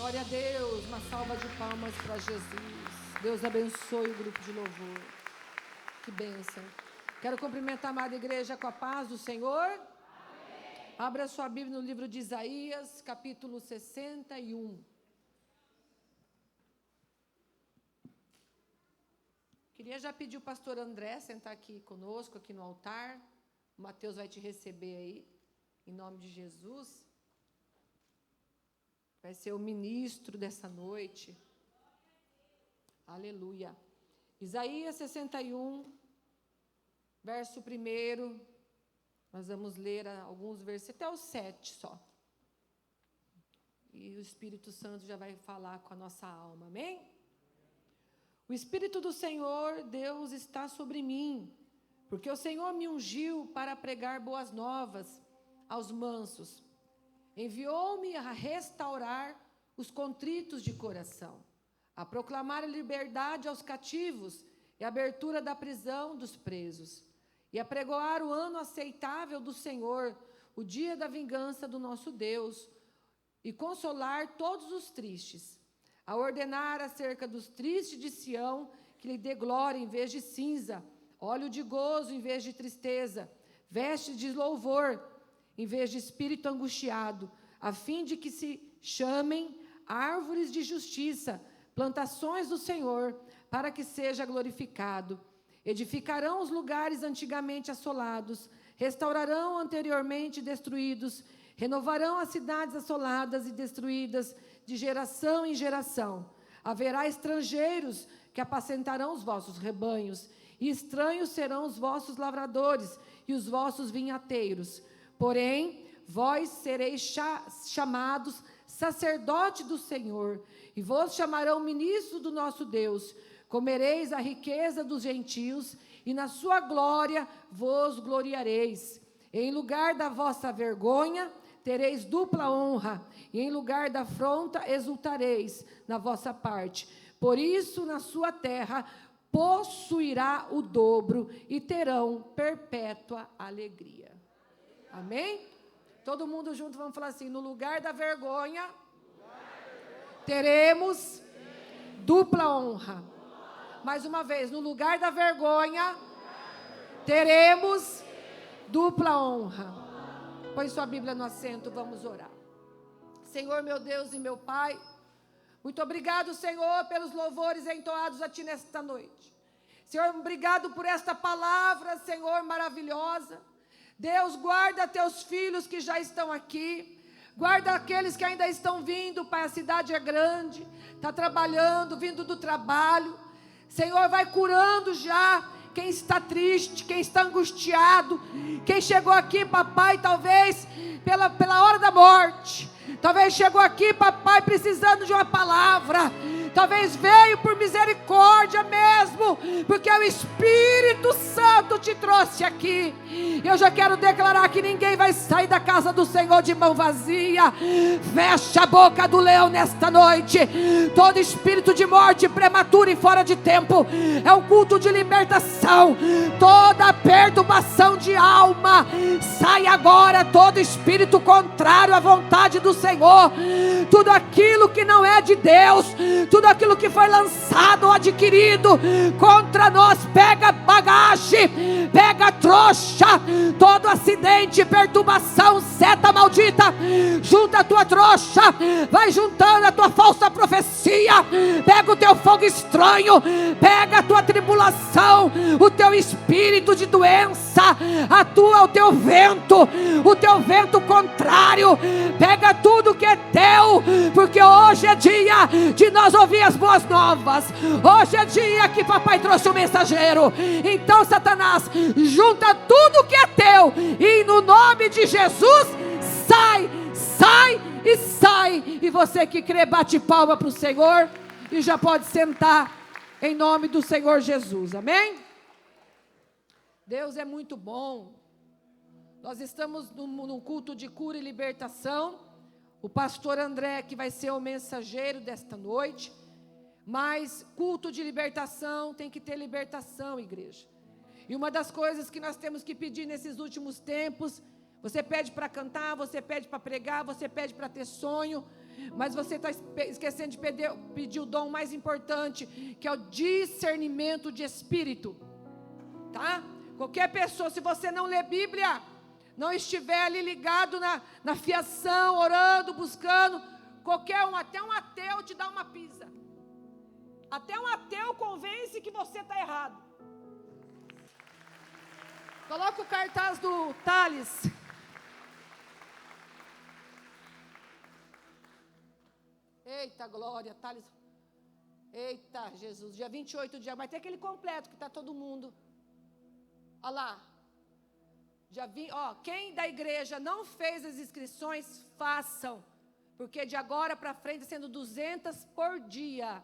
Glória a Deus, uma salva de palmas para Jesus. Deus abençoe o grupo de louvor. Que bênção. Quero cumprimentar a amada igreja com a paz do Senhor. Amém. Abra sua Bíblia no livro de Isaías, capítulo 61. Queria já pedir o pastor André sentar aqui conosco, aqui no altar. O Mateus vai te receber aí, em nome de Jesus. Vai ser o ministro dessa noite. Aleluia. Isaías 61, verso 1. Nós vamos ler alguns versículos, até o 7 só. E o Espírito Santo já vai falar com a nossa alma, amém? O Espírito do Senhor, Deus, está sobre mim, porque o Senhor me ungiu para pregar boas novas aos mansos. Enviou-me a restaurar os contritos de coração, a proclamar a liberdade aos cativos e a abertura da prisão dos presos, e a pregoar o ano aceitável do Senhor, o dia da vingança do nosso Deus, e consolar todos os tristes, a ordenar acerca dos tristes de Sião, que lhe dê glória em vez de cinza, óleo de gozo em vez de tristeza, veste de louvor em vez de espírito angustiado, a fim de que se chamem árvores de justiça, plantações do Senhor, para que seja glorificado. Edificarão os lugares antigamente assolados, restaurarão anteriormente destruídos, renovarão as cidades assoladas e destruídas de geração em geração. Haverá estrangeiros que apacentarão os vossos rebanhos, e estranhos serão os vossos lavradores e os vossos vinhateiros. Porém, vós sereis chamados sacerdote do Senhor, e vos chamarão ministro do nosso Deus. Comereis a riqueza dos gentios, e na sua glória vos gloriareis. Em lugar da vossa vergonha, tereis dupla honra, e em lugar da afronta exultareis na vossa parte. Por isso, na sua terra, possuirá o dobro, e terão perpétua alegria. Amém? Todo mundo junto, vamos falar assim: no lugar da vergonha, teremos dupla honra. Mais uma vez, no lugar da vergonha, teremos dupla honra. Põe sua Bíblia no assento, vamos orar. Senhor, meu Deus e meu Pai, muito obrigado, Senhor, pelos louvores entoados a Ti nesta noite. Senhor, obrigado por esta palavra, Senhor, maravilhosa. Deus, guarda teus filhos que já estão aqui, guarda aqueles que ainda estão vindo, Pai, a cidade é grande, está trabalhando, vindo do trabalho. Senhor, vai curando já quem está triste, quem está angustiado, quem chegou aqui, papai, talvez pela hora da morte, talvez chegou aqui, papai, precisando de uma palavra, talvez veio por misericórdia mesmo, porque o Espírito Santo te trouxe aqui. Eu já quero declarar que ninguém vai sair da casa do Senhor de mão vazia. Fecha a boca do leão nesta noite. Todo espírito de morte prematura e fora de tempo, é um culto de libertação. Toda perturbação de alma, sai agora. Todo espírito contrário à vontade do Senhor, tudo aquilo que não é de Deus, tudo aquilo que foi lançado ou adquirido contra nós, pega bagagem, pega trouxa, todo acidente, perturbação, seta maldita, junta a tua trouxa, vai juntando a tua falsa profecia, pega o teu fogo estranho, pega a tua tribulação, o teu espírito de doença, o teu vento contrário, pega tudo que é teu, porque hoje é dia de nós ouvir as boas novas. Hoje é dia que papai trouxe um mensageiro. Então, Satanás, junta tudo que é teu, e no nome de Jesus, sai. E você que crê, bate palma para o Senhor, e já pode sentar em nome do Senhor Jesus, amém? Deus é muito bom. Nós estamos num culto de cura e libertação. O pastor André, que vai ser o mensageiro desta noite. Mas culto de libertação tem que ter libertação, igreja. E uma das coisas que nós temos que pedir nesses últimos tempos, você pede para cantar, você pede para pregar, você pede para ter sonho, Mas você está esquecendo de pedir o dom mais importante, que é o discernimento de espírito. Tá? Qualquer pessoa, se você não lê Bíblia, não estiver ali ligado na fiação, orando, buscando, qualquer um, até um ateu te dá uma pisa. Até um ateu convence que você está errado. Coloca o cartaz do Thales. Eita, glória, Thales. Eita, Jesus. Dia 28 de janeiro. Vai ter aquele completo que está todo mundo. Olha lá. Quem da igreja não fez as inscrições, façam. Porque de agora para frente, sendo 200 por dia.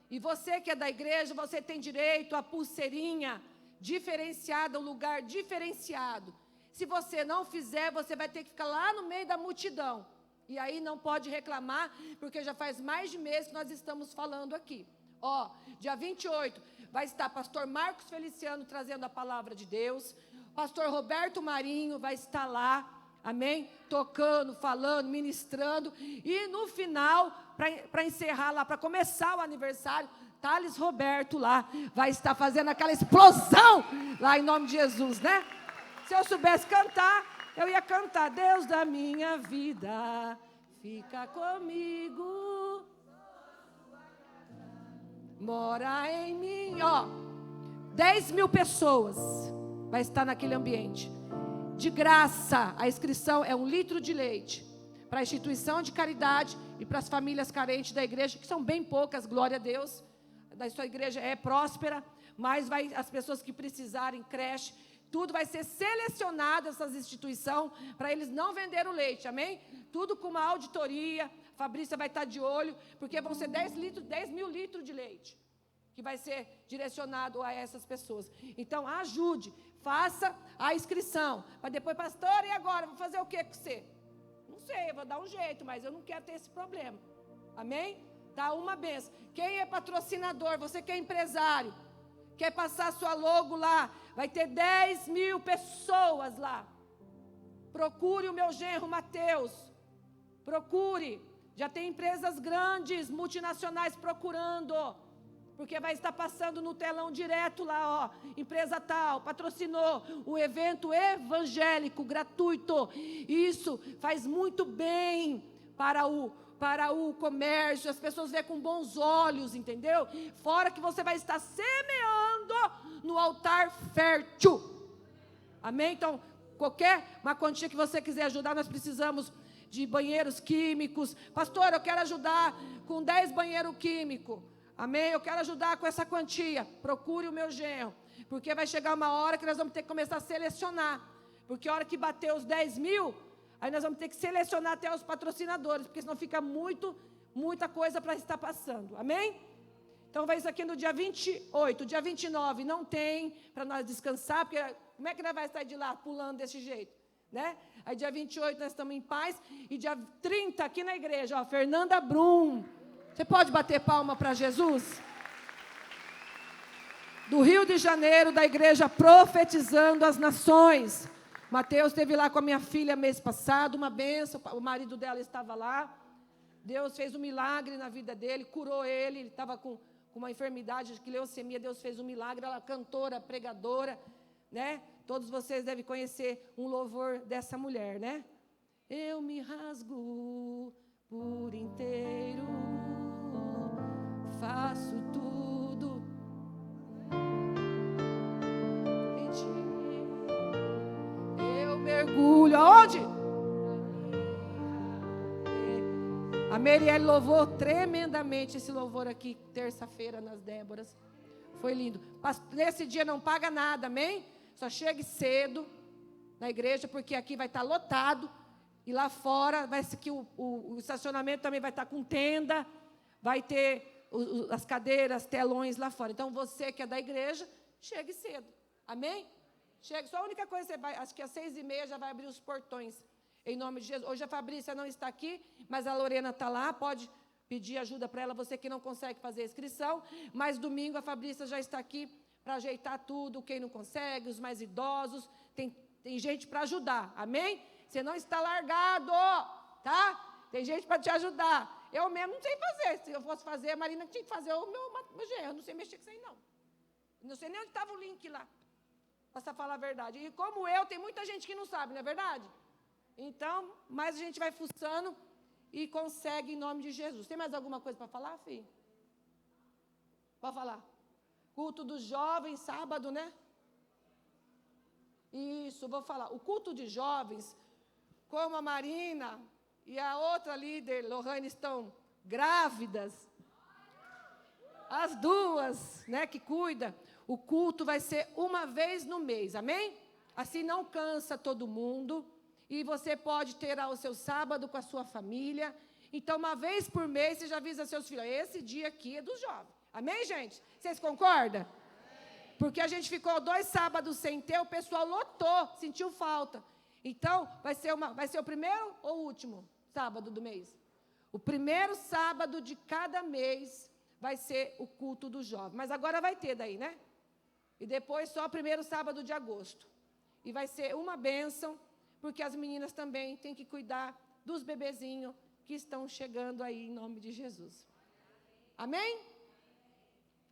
E você que é da igreja, você tem direito à pulseirinha diferenciada, um lugar diferenciado. Se você não fizer, você vai ter que ficar lá no meio da multidão. E aí não pode reclamar, porque já faz mais de mês que nós estamos falando aqui. Dia 28, vai estar pastor Marcos Feliciano trazendo a palavra de Deus. Pastor Roberto Marinho vai estar lá, amém? Tocando, falando, ministrando. E no final, para encerrar lá, para começar o aniversário, Thales Roberto lá vai estar fazendo aquela explosão lá em nome de Jesus, né? Se eu soubesse cantar, eu ia cantar: Deus da minha vida, fica comigo, mora em mim. 10 mil pessoas vai estar naquele ambiente. De graça, a inscrição é 1 litro de leite para a instituição de caridade e para as famílias carentes da igreja, que são bem poucas, glória a Deus. Da sua igreja é próspera, mas as pessoas que precisarem, creche, tudo vai ser selecionado, essas instituições, para eles não venderem o leite, amém? Tudo com uma auditoria, a Fabrícia vai estar de olho, porque vão ser 10 mil litros de leite, que vai ser direcionado a essas pessoas. Então, ajude, faça a inscrição, para depois, pastor, e agora, vou fazer o que com você? Não sei, eu vou dar um jeito, mas eu não quero ter esse problema, amém? Tá uma benção. Quem é patrocinador, você que é empresário, quer passar sua logo lá, vai ter 10 mil pessoas lá. Procure o meu genro Mateus, procure. Já tem empresas grandes, multinacionais procurando, porque vai estar passando no telão direto lá, empresa tal, patrocinou o evento evangélico gratuito. Isso faz muito bem para o comércio, as pessoas veem com bons olhos, entendeu? Fora que você vai estar semeando no altar fértil, amém? Então, uma quantia que você quiser ajudar, nós precisamos de banheiros químicos. Pastor, eu quero ajudar com 10 banheiros químicos, amém? Eu quero ajudar com essa quantia. Procure o meu genro, porque vai chegar uma hora que nós vamos ter que começar a selecionar, porque a hora que bater os 10 mil, aí nós vamos ter que selecionar até os patrocinadores, porque senão fica muita coisa para estar passando, amém? Então vai isso aqui no dia 28, dia 29 não tem para nós descansar, porque como é que nós vamos sair de lá pulando desse jeito, né? Aí dia 28 nós estamos em paz, e dia 30 aqui na igreja, Fernanda Brum, você pode bater palma para Jesus? Do Rio de Janeiro, da igreja Profetizando as Nações. Mateus esteve lá com a minha filha mês passado, uma bênção, o marido dela estava lá, Deus fez um milagre na vida dele, curou ele estava com uma enfermidade de leucemia, Deus fez um milagre. Ela é cantora, pregadora, né? Todos vocês devem conhecer um louvor dessa mulher, né? Eu me rasgo por inteiro, faço tudo em ti. Eu mergulho aonde? A Merielle louvou tremendamente esse louvor aqui, terça-feira nas Déboras. Foi lindo. Nesse dia não paga nada, amém? Só chegue cedo na igreja, porque aqui vai estar lotado. E lá fora, vai ser que o estacionamento também vai estar com tenda. Vai ter as cadeiras, telões lá fora. Então, você que é da igreja, chegue cedo. Amém? Chegue. Só a única coisa, você vai, acho que às 6h30 já vai abrir os portões. Em nome de Jesus. Hoje a Fabrícia não está aqui, mas a Lorena está lá, pode pedir ajuda para ela, você que não consegue fazer a inscrição, mas domingo a Fabrícia já está aqui para ajeitar tudo, quem não consegue, os mais idosos, tem gente para ajudar, amém? Você não está largado, tá? Tem gente para te ajudar. Eu mesmo não sei fazer. Se eu fosse fazer, a Marina tinha que fazer o meu genro. Eu não sei mexer com isso aí, não. Não sei nem onde estava o link lá. Para falar a verdade. E como eu, tem muita gente que não sabe, não é verdade? Então, mas a gente vai fuçando e consegue em nome de Jesus. Tem mais alguma coisa para falar, filho? Pode falar. Culto dos jovens, sábado, né? Isso, vou falar. O culto de jovens, como a Marina e a outra líder, Lohane, estão grávidas, as duas, né, que cuida, o culto vai ser uma vez no mês, amém? Assim não cansa todo mundo, e você pode ter o seu sábado com a sua família. Então, uma vez por mês, você já avisa seus filhos, esse dia aqui é dos jovens, amém, gente? Vocês concordam? Porque a gente ficou 2 sábados sem ter, o pessoal lotou, sentiu falta. Então, vai ser o primeiro ou o último sábado do mês? O primeiro sábado de cada mês vai ser o culto do jovem. Mas agora vai ter daí, né? E depois só o primeiro sábado de agosto. E vai ser uma bênção, porque as meninas também têm que cuidar dos bebezinhos que estão chegando aí em nome de Jesus. Amém?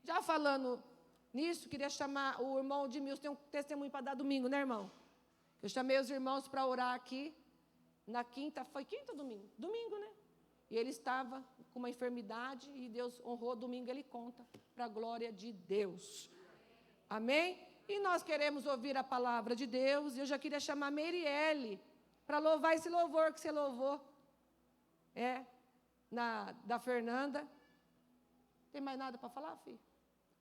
Já falando nisso, queria chamar o irmão Edmilson, tem um testemunho para dar domingo, né, irmão? Eu chamei os irmãos para orar aqui, na quinta, foi quinta ou domingo? Domingo, né? E ele estava com uma enfermidade e Deus honrou, domingo ele conta, para a glória de Deus. Amém? E nós queremos ouvir a palavra de Deus, e eu já queria chamar a Meiriele, para louvar esse louvor que você louvou, da Fernanda. Tem mais nada para falar, filho?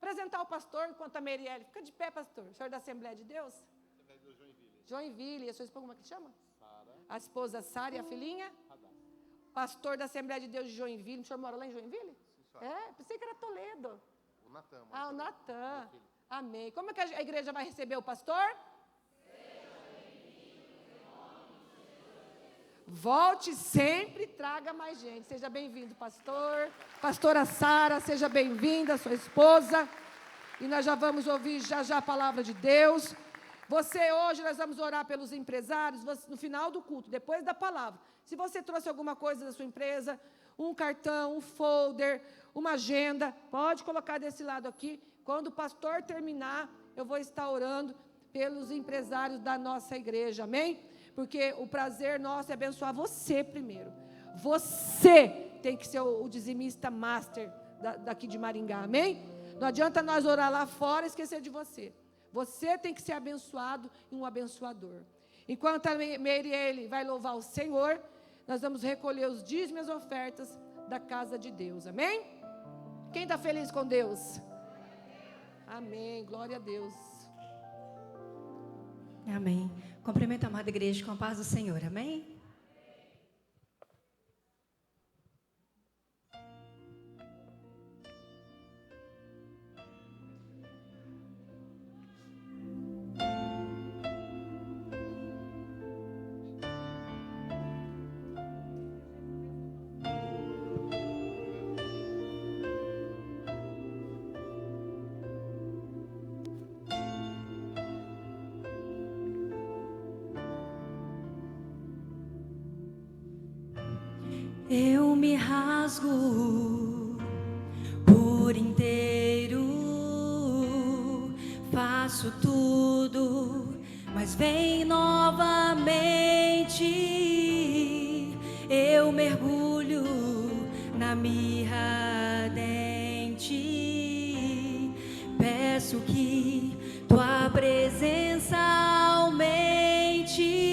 Apresentar o pastor enquanto a Meiriele. Fica de pé, pastor. O senhor da Assembleia de Deus? Assembleia de Deus Joinville. Joinville. E a sua esposa, como é que chama? Sara. A esposa Sara e a filhinha? Radassa. Pastor da Assembleia de Deus de Joinville. O senhor mora lá em Joinville? Sim, pensei que era Toledo. O Natan. O Natan. Amém. Como é que a igreja vai receber o pastor? Volte sempre e traga mais gente. Seja bem-vindo, pastor. Pastora Sara, seja bem-vinda, sua esposa. E nós já vamos ouvir já a palavra de Deus. Hoje nós vamos orar pelos empresários, no final do culto, depois da palavra. Se você trouxe alguma coisa da sua empresa, um cartão, um folder, uma agenda, pode colocar desse lado aqui. Quando o pastor terminar, eu vou estar orando pelos empresários da nossa igreja, amém? Porque o prazer nosso é abençoar você primeiro. Você tem que ser o dizimista master daqui de Maringá, amém? Não adianta nós orar lá fora e esquecer de você. Você tem que ser abençoado e um abençoador. Enquanto a Meiriele vai louvar o Senhor, nós vamos recolher os dízimos e as ofertas da casa de Deus, amém? Quem está feliz com Deus? Amém, glória a Deus. Amém. Cumprimento a amada igreja com a paz do Senhor, amém? Eu me rasgo por inteiro, faço tudo, mas vem novamente. Eu mergulho na mirra ardente, peço que tua presença aumente.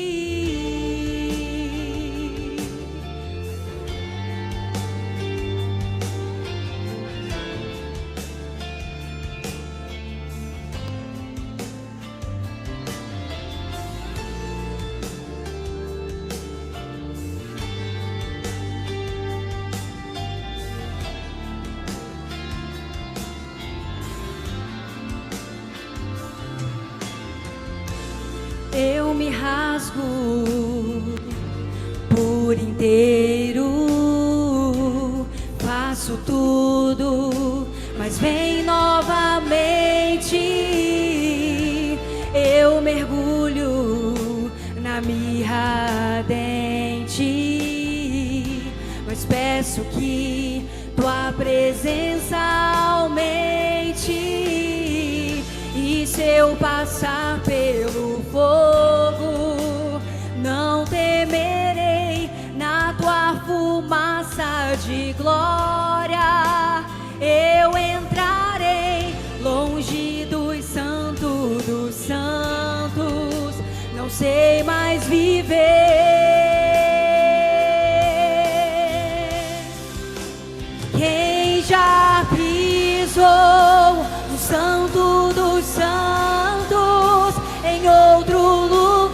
Eu me rasgo por inteiro, faço tudo, mas vem novamente. Eu mergulho na mirra ardente, Mas peço que tua presença aumente, e se eu passar pelo fogo, não temerei. Na tua fumaça de glória eu entrarei, longe dos santos dos santos, não sei mais viver. Quem já pisou no santo dos santos em outro lugar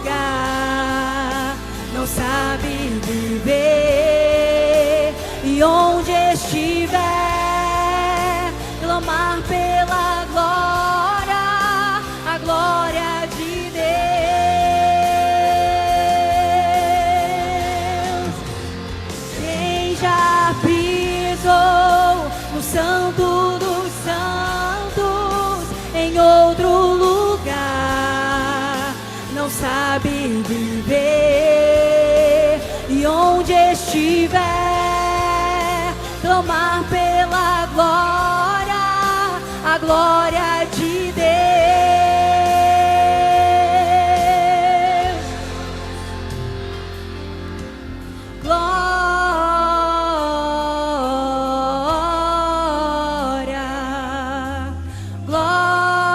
não sabe viver, e onde estiver clamar pela glória, a glória de Deus. Quem já pisou no santo dos santos em outro lugar não sabe viver, e onde estiver clamar pela glória, a glória de Deus. Glória, glória,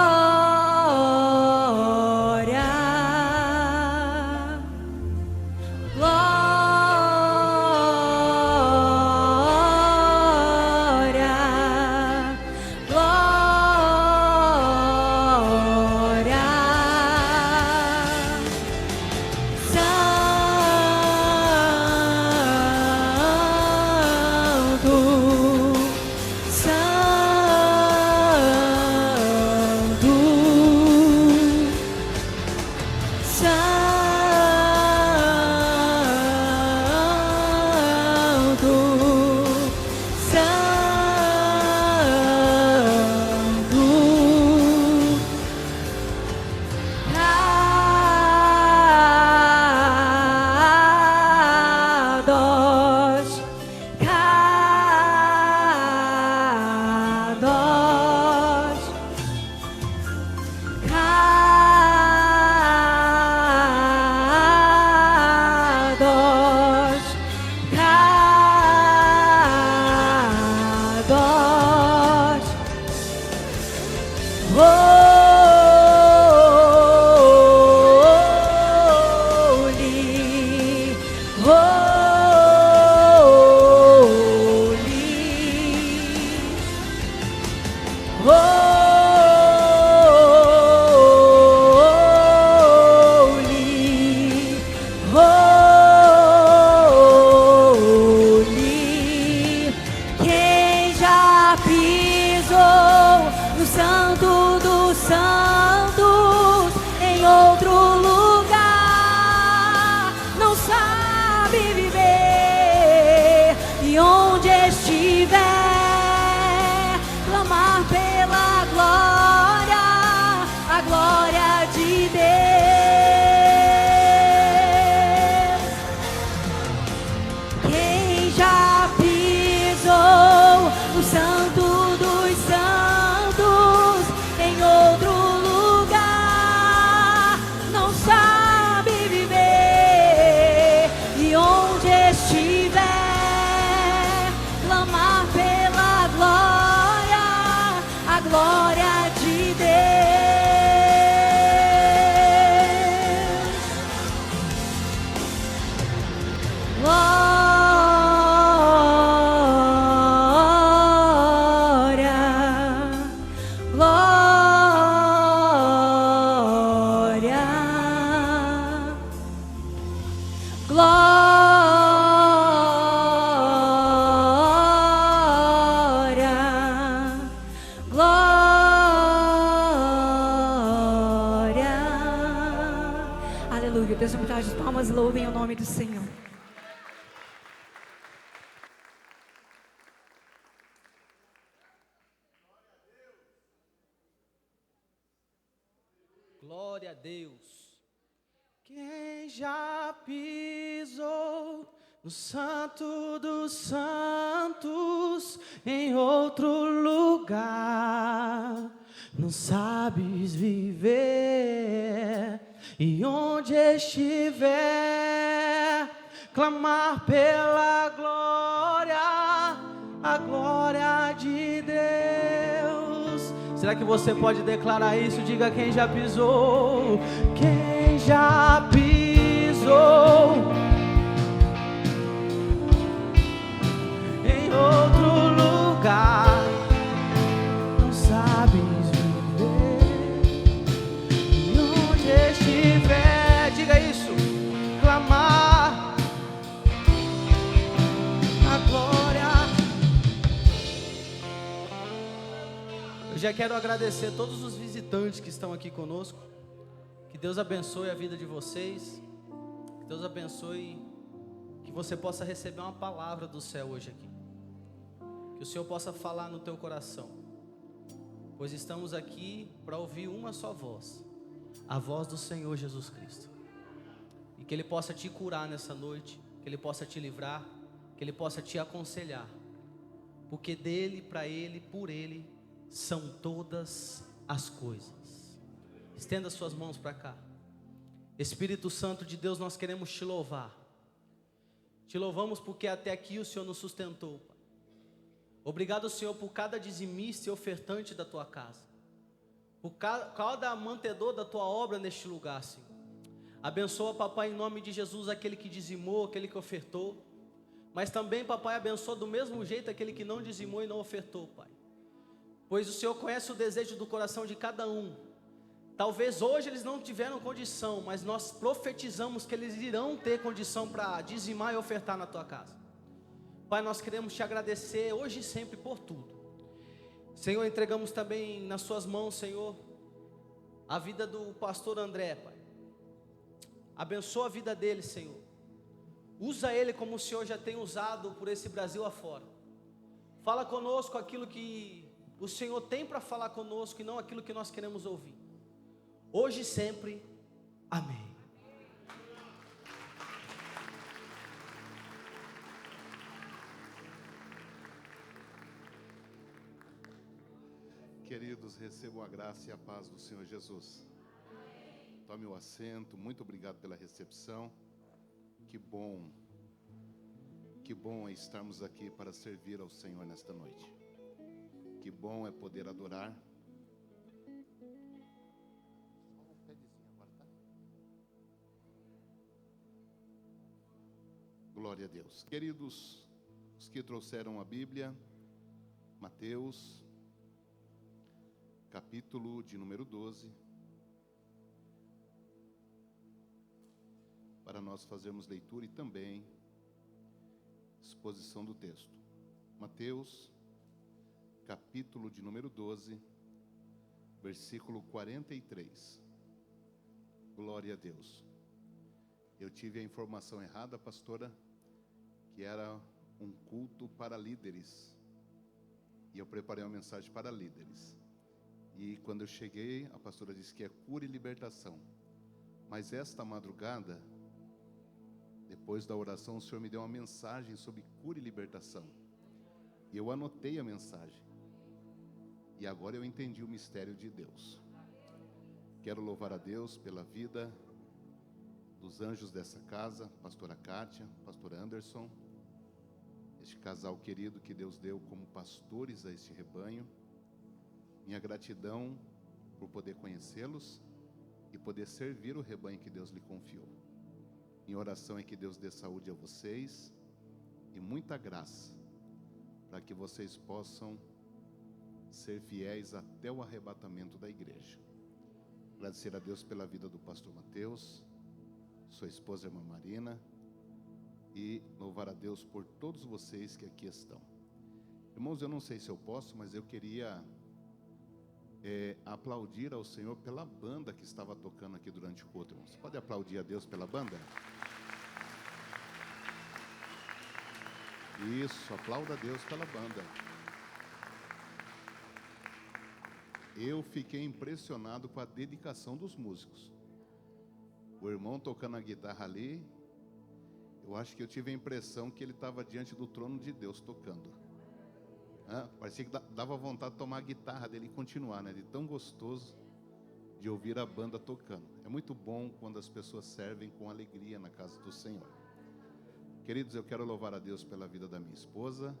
Deus, vamos dar as palmas, louvem o nome do Senhor. Glória a Deus. Quem já pisou no Santo dos Santos, em outro lugar. Não sabes viver, e onde estiver, clamar pela glória, a glória de Deus. Será que você pode declarar isso? Diga: quem já pisou, quem já pisou em outro lugar, não sabes viver, e onde estiver, diga isso, clamar a glória. Eu já quero agradecer a todos os visitantes que estão aqui conosco. Que Deus abençoe a vida de vocês. Que Deus abençoe, que você possa receber uma palavra do céu hoje aqui. Que o Senhor possa falar no teu coração, pois estamos aqui para ouvir uma só voz, a voz do Senhor Jesus Cristo. E que Ele possa te curar nessa noite, que Ele possa te livrar, que Ele possa te aconselhar, porque dele, para Ele, por Ele são todas as coisas. Estenda suas mãos para cá. Espírito Santo de Deus, nós queremos te louvar. Te louvamos porque até aqui o Senhor nos sustentou, Pai. Obrigado, Senhor, por cada dizimista e ofertante da tua casa, por cada mantedor da tua obra neste lugar, Senhor. Abençoa, Papai, em nome de Jesus, aquele que dizimou, aquele que ofertou. Mas também, Papai, abençoa do mesmo jeito aquele que não dizimou e não ofertou, Pai. Pois o Senhor conhece o desejo do coração de cada um. Talvez hoje eles não tiveram condição, mas nós profetizamos que eles irão ter condição para dizimar e ofertar na tua casa. Pai, nós queremos te agradecer hoje e sempre por tudo. Senhor, entregamos também nas suas mãos, Senhor, a vida do pastor André, Pai. Abençoa a vida dele, Senhor. Usa ele como o Senhor já tem usado por esse Brasil afora. Fala conosco aquilo que o Senhor tem para falar conosco e não aquilo que nós queremos ouvir. Hoje e sempre. Amém. Queridos, recebam a graça e a paz do Senhor Jesus. Tome o assento. Muito obrigado pela recepção. Que bom é estarmos aqui para servir ao Senhor nesta noite. Que bom é poder adorar. Glória a Deus. Queridos, os que trouxeram a Bíblia, Mateus, capítulo de número 12, para nós fazermos leitura e também exposição do texto. Mateus, capítulo de número 12, versículo 43. Glória a Deus. Eu tive a informação errada, pastora, que era um culto para líderes. E eu preparei uma mensagem para líderes. E quando eu cheguei, a pastora disse que é cura e libertação. Mas esta madrugada, depois da oração, o Senhor me deu uma mensagem sobre cura e libertação. E eu anotei a mensagem. E agora eu entendi o mistério de Deus. Quero louvar a Deus pela vida dos anjos dessa casa, pastora Kátia, pastor Anderson, este casal querido que Deus deu como pastores a este rebanho. Minha gratidão por poder conhecê-los e poder servir o rebanho que Deus lhe confiou. Minha oração é que Deus dê saúde a vocês e muita graça, para que vocês possam ser fiéis até o arrebatamento da igreja. Agradecer a Deus pela vida do pastor Mateus, sua esposa, irmã Marina, e louvar a Deus por todos vocês que aqui estão. Irmãos, eu não sei se eu posso, mas eu queria aplaudir ao Senhor pela banda que estava tocando aqui durante o culto. Você pode aplaudir a Deus pela banda? Isso, aplauda a Deus pela banda. Eu fiquei impressionado com a dedicação dos músicos. O irmão tocando a guitarra ali, Eu acho que eu tive a impressão que ele estava diante do trono de Deus tocando. Parecia que dava vontade de tomar a guitarra dele e continuar, né? De tão gostoso de ouvir a banda tocando. É muito bom quando as pessoas servem com alegria na casa do Senhor. Queridos, eu quero louvar a Deus pela vida da minha esposa,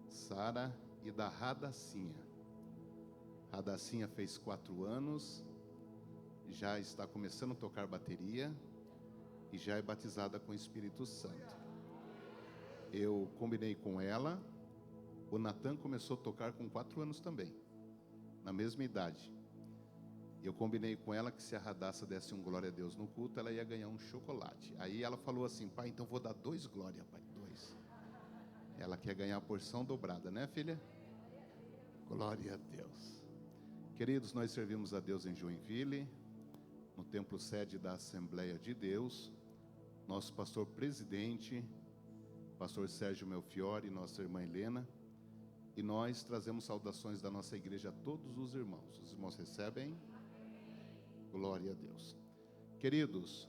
Sara, e da Radacinha. Radacinha fez 4 anos, já está começando a tocar bateria e já é batizada com o Espírito Santo. Eu combinei com ela. O Natan começou a tocar com 4 anos também, na mesma idade. Eu combinei com ela que se a Radassa desse um glória a Deus no culto, ela ia ganhar um chocolate. Aí ela falou assim: pai, então vou dar 2 glória, pai, 2. Ela quer ganhar a porção dobrada, né, filha? Glória a Deus. Queridos, nós servimos a Deus em Joinville, no templo sede da Assembleia de Deus. Nosso pastor presidente, pastor Sérgio Melfiore, e nossa irmã Helena. E nós trazemos saudações da nossa igreja a todos os irmãos. Os irmãos recebem? Glória a Deus. Queridos,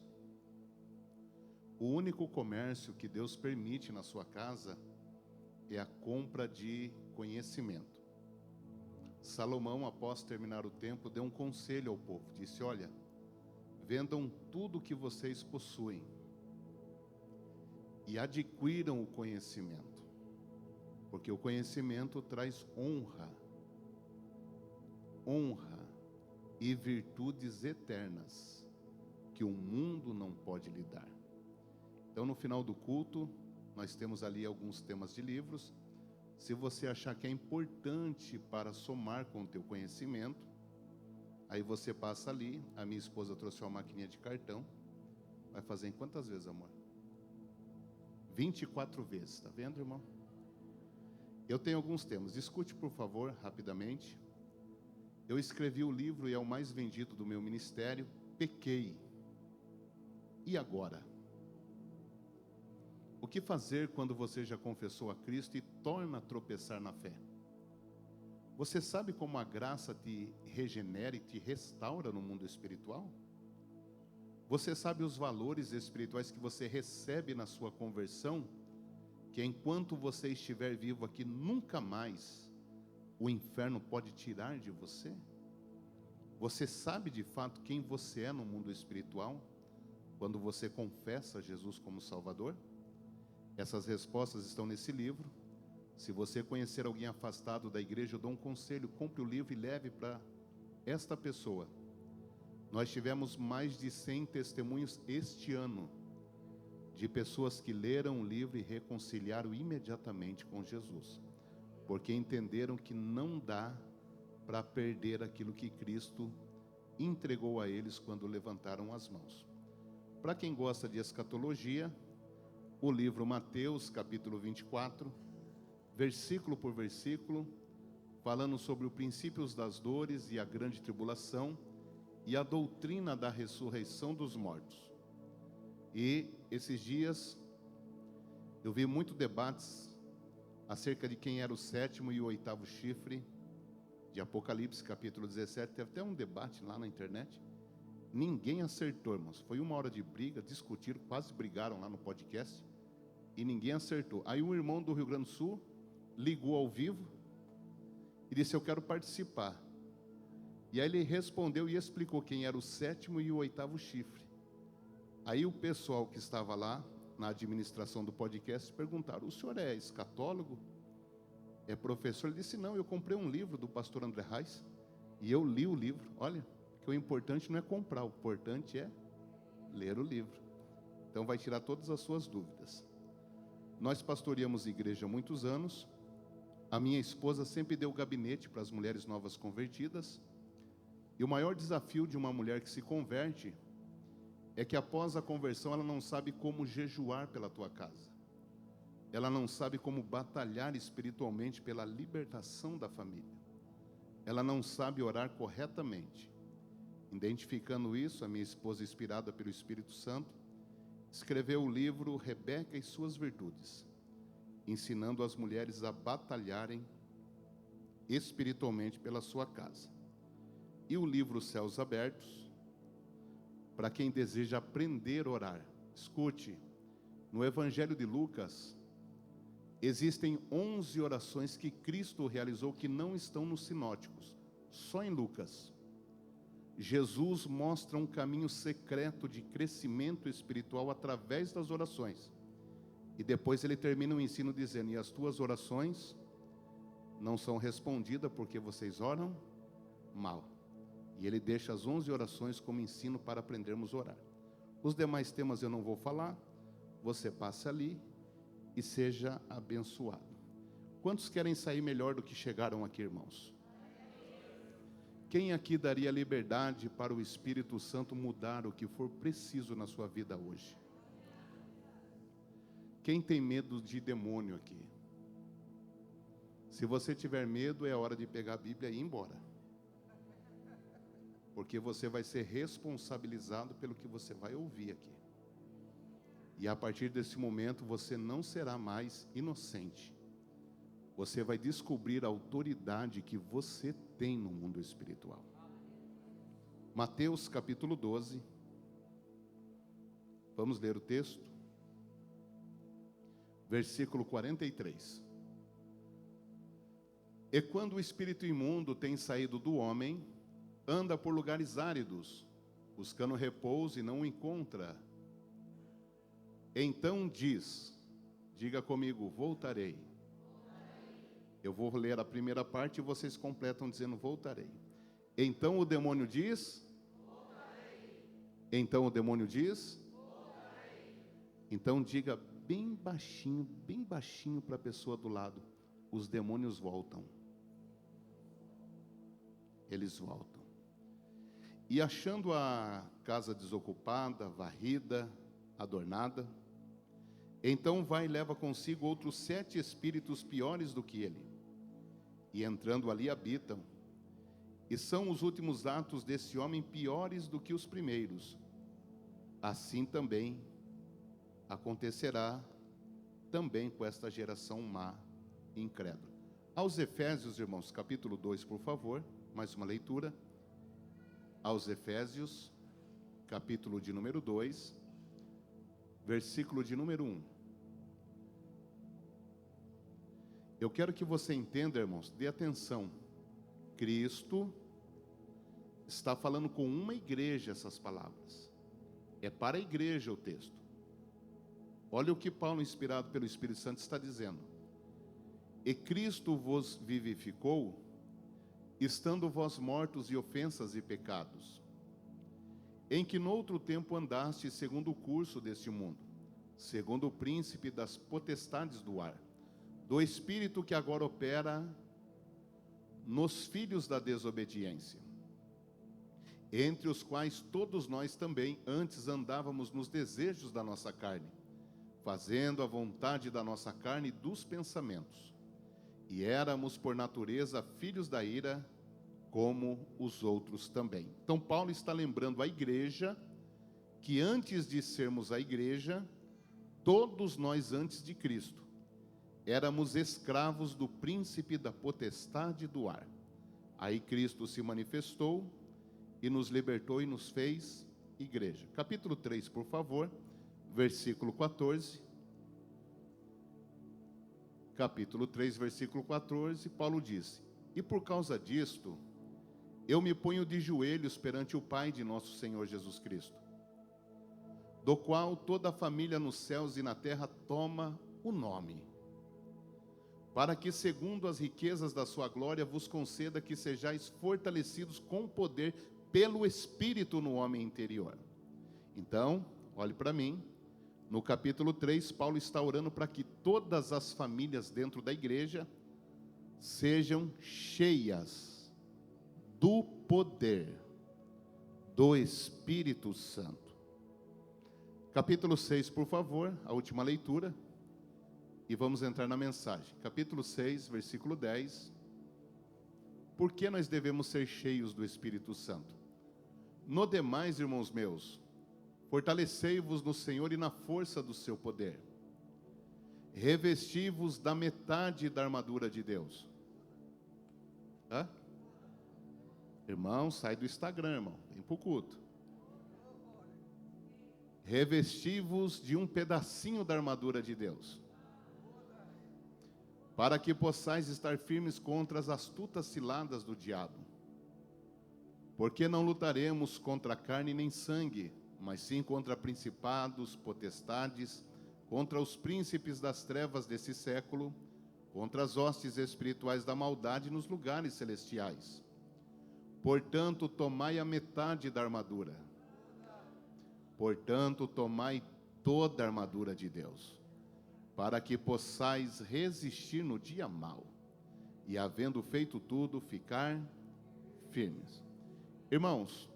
o único comércio que Deus permite na sua casa é a compra de conhecimento. Salomão, após terminar o tempo, deu um conselho ao povo. Disse: olha, vendam tudo o que vocês possuem e adquiram o conhecimento, porque o conhecimento traz honra e virtudes eternas que o mundo não pode lhe dar. Então, no final do culto, nós temos ali alguns temas de livros. Se você achar que é importante para somar com o teu conhecimento, aí você passa ali. A minha esposa trouxe uma maquininha de cartão. Vai fazer em quantas vezes, amor? 24 vezes, tá vendo, irmão? Eu tenho alguns temas. Escute, por favor, rapidamente. Eu escrevi o livro e é o mais vendido do meu ministério. Pequei. E agora? O que fazer quando você já confessou a Cristo e torna a tropeçar na fé? Você sabe como a graça te regenera e te restaura no mundo espiritual? Você sabe os valores espirituais que você recebe na sua conversão? Que enquanto você estiver vivo aqui, nunca mais o inferno pode tirar de você? Você sabe de fato quem você é no mundo espiritual, quando você confessa Jesus como Salvador? Essas respostas estão nesse livro. Se você conhecer alguém afastado da igreja, eu dou um conselho: compre o livro e leve para esta pessoa. Nós tivemos mais de 100 testemunhos este ano, de pessoas que leram o livro e reconciliaram imediatamente com Jesus, porque entenderam que não dá para perder aquilo que Cristo entregou a eles quando levantaram as mãos. Para quem gosta de escatologia, o livro Mateus, capítulo 24, versículo por versículo, falando sobre os princípios das dores e a grande tribulação e a doutrina da ressurreição dos mortos. E esses dias eu vi muitos debates acerca de quem era o 7º e o 8º chifre de Apocalipse, capítulo 17. Teve até um debate lá na internet. Ninguém acertou, irmãos. Foi 1 hora de briga, discutiram, quase brigaram lá no podcast, e ninguém acertou. Aí um irmão do Rio Grande do Sul ligou ao vivo e disse: eu quero participar. E aí ele respondeu e explicou quem era o 7º e o 8º chifre. Aí o pessoal que estava lá na administração do podcast perguntaram: o senhor é escatólogo? É professor? Ele disse: não, eu comprei um livro do pastor André Reis e eu li o livro. Olha, que o importante não é comprar, o importante é ler o livro. Então vai tirar todas as suas dúvidas. Nós pastoreamos igreja há muitos anos. A minha esposa sempre deu gabinete para as mulheres novas convertidas. E o maior desafio de uma mulher que se converte é que após a conversão ela não sabe como jejuar pela tua casa. Ela não sabe como batalhar espiritualmente pela libertação da família. Ela não sabe orar corretamente. Identificando isso, a minha esposa, inspirada pelo Espírito Santo, escreveu o livro Rebeca e Suas Virtudes, ensinando as mulheres a batalharem espiritualmente pela sua casa. E o livro Céus Abertos, para quem deseja aprender a orar. Escute, No Evangelho de Lucas, existem 11 orações que Cristo realizou que não estão nos sinóticos, só em Lucas. Jesus mostra um caminho secreto de crescimento espiritual através das orações. E depois ele termina o ensino dizendo: e as tuas orações não são respondidas porque vocês oram mal. E ele deixa as 11 orações como ensino para aprendermos a orar. Os demais temas eu não vou falar, você passa ali e seja abençoado. Quantos querem sair melhor do que chegaram aqui, irmãos? Quem aqui daria liberdade para o Espírito Santo mudar o que for preciso na sua vida hoje? Quem tem medo de demônio aqui? Se você tiver medo, é hora de pegar a Bíblia e ir embora. Porque você vai ser responsabilizado pelo que você vai ouvir aqui. E a partir desse momento, você não será mais inocente. Você vai descobrir a autoridade que você tem no mundo espiritual. Mateus capítulo 12. Vamos ler o texto. Versículo 43. E quando o espírito imundo tem saído do homem, anda por lugares áridos, buscando repouso e não o encontra. Então diga comigo, voltarei. Eu vou ler a primeira parte e vocês completam dizendo voltarei. Então o demônio diz? Voltarei. Então o demônio diz? Voltarei. Então diga bem baixinho para a pessoa do lado: os demônios voltam. Eles voltam. E achando a casa desocupada, varrida, adornada, então vai e leva consigo outros 7 espíritos piores do que ele. E entrando ali habitam. E são os últimos atos desse homem piores do que os primeiros. Assim também acontecerá também com esta geração má e incrédula. Aos Efésios, irmãos, capítulo 2, por favor, mais uma leitura. Aos Efésios, capítulo de número 2, versículo de número 1. Eu quero que você entenda, irmãos, dê atenção. Cristo está falando com uma igreja essas palavras. É para a igreja o texto. Olha o que Paulo, inspirado pelo Espírito Santo, está dizendo. E Cristo vos vivificou, estando vós mortos em ofensas e pecados, em que noutro tempo andaste segundo o curso deste mundo, segundo o príncipe das potestades do ar, do espírito que agora opera nos filhos da desobediência, entre os quais todos nós também antes andávamos nos desejos da nossa carne, fazendo a vontade da nossa carne e dos pensamentos, e éramos por natureza filhos da ira, como os outros também. Então Paulo está lembrando a igreja que antes de sermos a igreja, todos nós antes de Cristo éramos escravos do príncipe da potestade do ar. Aí Cristo se manifestou e nos libertou e nos fez igreja. Capítulo 3, por favor, versículo 14. Capítulo 3, versículo 14, Paulo disse: e por causa disto, eu me ponho de joelhos perante o Pai de nosso Senhor Jesus Cristo, do qual toda a família nos céus e na terra toma o nome, para que, segundo as riquezas da sua glória, vos conceda que sejais fortalecidos com poder pelo Espírito no homem interior. Então, olhe para mim, no capítulo 3, Paulo está orando para que todas as famílias dentro da igreja sejam cheias do poder do Espírito Santo. Capítulo 6, por favor, a última leitura. E vamos entrar na mensagem. Capítulo 6, versículo 10. Por que nós devemos ser cheios do Espírito Santo? No demais, irmãos meus, fortalecei-vos no Senhor e na força do seu poder. Revesti-vos da metade da armadura de Deus. Hã? Irmão, sai do Instagram, irmão. Vem para o culto. revesti-vos de um pedacinho da armadura de Deus, para que possais estar firmes contra as astutas ciladas do diabo. Porque não lutaremos contra carne nem sangue, mas sim contra principados, potestades, contra os príncipes das trevas desse século, contra as hostes espirituais da maldade nos lugares celestiais. Portanto, tomai a metade da armadura. Portanto, tomai toda a armadura de Deus, para que possais resistir no dia mau, e havendo feito tudo, ficar firmes. Irmãos,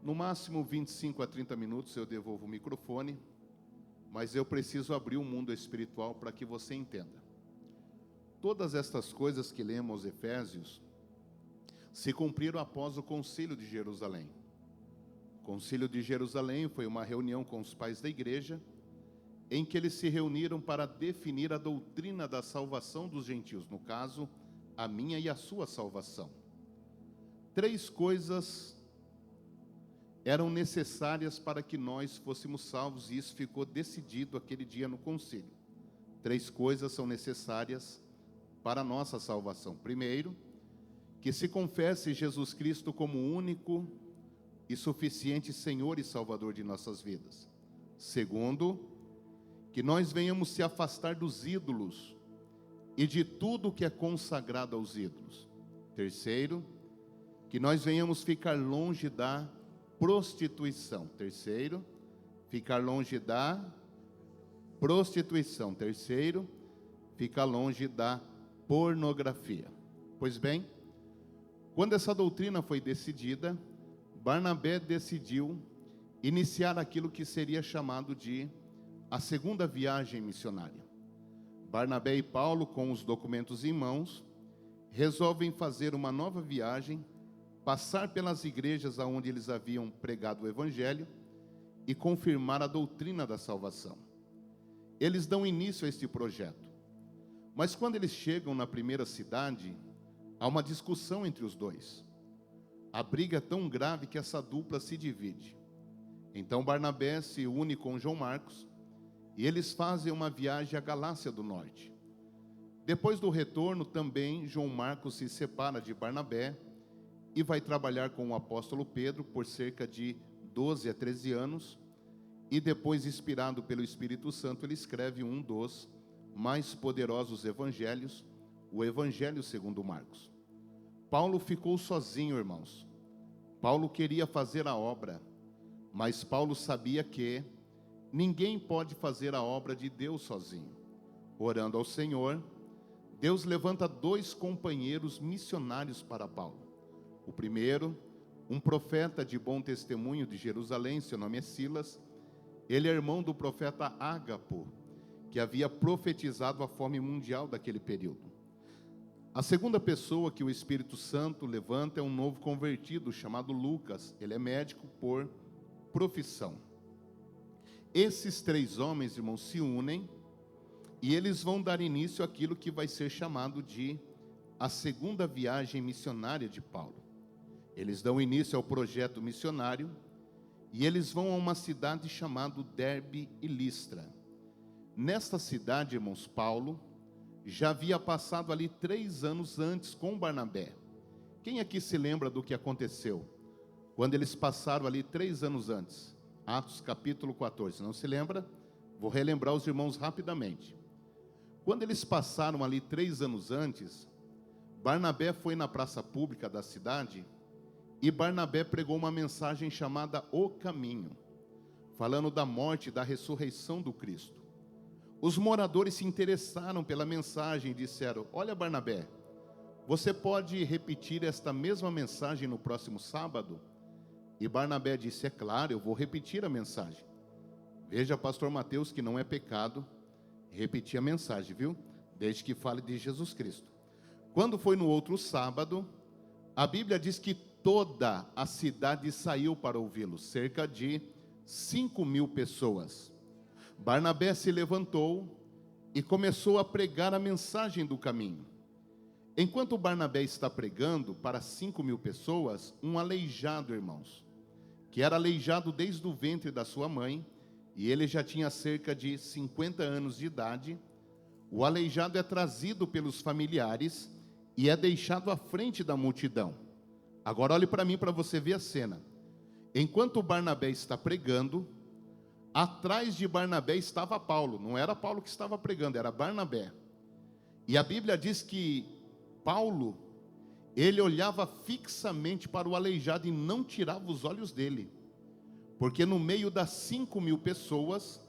no máximo 25 a 30 minutos eu devolvo o microfone, mas eu preciso abrir o mundo espiritual para que você entenda. Todas estas coisas que lemos aos Efésios se cumpriram após o Concílio de Jerusalém. O Concílio de Jerusalém foi uma reunião com os pais da igreja, em que eles se reuniram para definir a doutrina da salvação dos gentios, no caso, a minha e a sua salvação. 3 coisas eram necessárias para que nós fôssemos salvos, e isso ficou decidido aquele dia no concílio. 3 coisas são necessárias para a nossa salvação. Primeiro, que se confesse Jesus Cristo como único e suficiente Senhor e Salvador de nossas vidas. Segundo, que nós venhamos se afastar dos ídolos e de tudo que é consagrado aos ídolos. Terceiro, que nós venhamos ficar longe da prostituição. Terceiro, ficar longe da prostituição. Terceiro, ficar longe da pornografia. Pois bem, quando essa doutrina foi decidida, Barnabé decidiu iniciar aquilo que seria chamado de a segunda viagem missionária. Barnabé e Paulo, com os documentos em mãos, resolvem fazer uma nova viagem, passar pelas igrejas aonde eles haviam pregado o evangelho e confirmar a doutrina da salvação. Eles dão início a este projeto. Mas quando eles chegam na primeira cidade, há uma discussão entre os dois. A briga é tão grave que essa dupla se divide. Então Barnabé se une com João Marcos e eles fazem uma viagem à Galácia do Norte. Depois do retorno, também João Marcos se separa de Barnabé e vai trabalhar com o apóstolo Pedro por cerca de 12 a 13 anos, e depois, inspirado pelo Espírito Santo, ele escreve um dos mais poderosos evangelhos, o Evangelho segundo Marcos. Paulo ficou sozinho, irmãos. Paulo queria fazer a obra, mas Paulo sabia que ninguém pode fazer a obra de Deus sozinho. Orando ao Senhor, Deus levanta 2 companheiros missionários para Paulo. O primeiro, um profeta de bom testemunho de Jerusalém, seu nome é Silas. Ele é irmão do profeta Ágapo, que havia profetizado a fome mundial daquele período. A segunda pessoa que o Espírito Santo levanta é um novo convertido chamado Lucas. Ele é médico por profissão. Esses 3 homens, irmãos, se unem e eles vão dar início àquilo que vai ser chamado de a segunda viagem missionária de Paulo. Eles dão início ao projeto missionário e eles vão a uma cidade chamada Derbe e Listra. Nesta cidade, irmãos, Paulo já havia passado ali 3 anos antes com Barnabé. Quem aqui se lembra do que aconteceu quando eles passaram ali 3 anos antes? Atos capítulo 14, não se lembra? Vou relembrar os irmãos rapidamente. Quando eles passaram ali 3 anos antes, Barnabé foi na praça pública da cidade e Barnabé pregou uma mensagem chamada O Caminho, falando da morte e da ressurreição do Cristo. Os moradores se interessaram pela mensagem e disseram: olha, Barnabé, você pode repetir esta mesma mensagem no próximo sábado? E Barnabé disse: é claro, eu vou repetir a mensagem. Veja, pastor Mateus, que não é pecado repetir a mensagem, viu? Desde que fale de Jesus Cristo. Quando foi no outro sábado, a Bíblia diz que toda a cidade saiu para ouvi-lo, cerca de 5.000 pessoas. Barnabé se levantou e começou a pregar a mensagem do caminho. Enquanto Barnabé está pregando para 5.000 pessoas, um aleijado, irmãos, que era aleijado desde o ventre da sua mãe, e ele já tinha cerca de 50 anos de idade. O aleijado é trazido pelos familiares e é deixado à frente da multidão. Agora olhe para mim para você ver a cena. Enquanto Barnabé está pregando, atrás de Barnabé estava Paulo. Não era Paulo que estava pregando, era Barnabé. E a Bíblia diz que Paulo, ele olhava fixamente para o aleijado e não tirava os olhos dele. Porque no meio das 5.000 pessoas,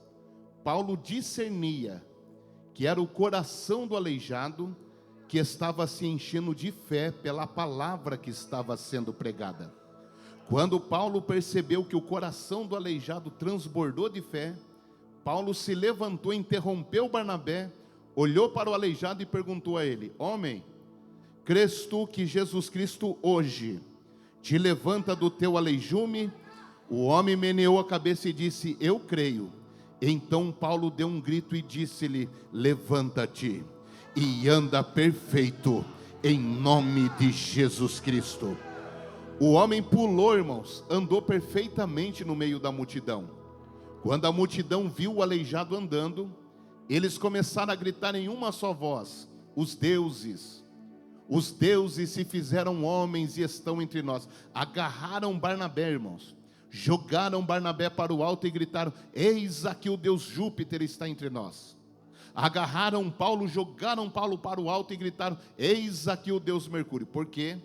Paulo discernia que era o coração do aleijado que estava se enchendo de fé pela palavra que estava sendo pregada. Quando Paulo percebeu que o coração do aleijado transbordou de fé, Paulo se levantou, interrompeu Barnabé, olhou para o aleijado e perguntou a ele: homem, crês tu que Jesus Cristo hoje te levanta do teu aleijume? O homem meneou a cabeça e disse: eu creio. Então Paulo deu um grito e disse-lhe: levanta-te e anda perfeito, em nome de Jesus Cristo. O homem pulou, irmãos, andou perfeitamente no meio da multidão. Quando a multidão viu o aleijado andando, eles começaram a gritar em uma só voz: os deuses se fizeram homens e estão entre nós. Agarraram Barnabé, irmãos, jogaram Barnabé para o alto e gritaram: eis aqui o Deus Júpiter está entre nós. Agarraram Paulo, jogaram Paulo para o alto e gritaram: eis aqui o Deus Mercúrio. Porque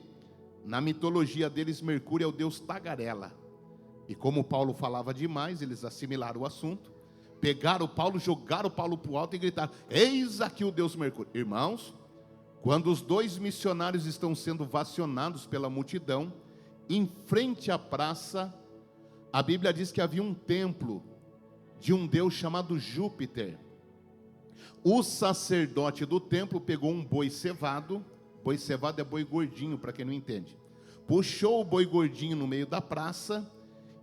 na mitologia deles, Mercúrio é o Deus tagarela. E como Paulo falava demais, eles assimilaram o assunto, pegaram Paulo, jogaram Paulo para o alto e gritaram: eis aqui o Deus Mercúrio. Irmãos, quando os dois missionários estão sendo vacionados pela multidão, em frente à praça, a Bíblia diz que havia um templo de um Deus chamado Júpiter. O sacerdote do templo pegou um boi cevado é boi gordinho, para quem não entende. Puxou o boi gordinho no meio da praça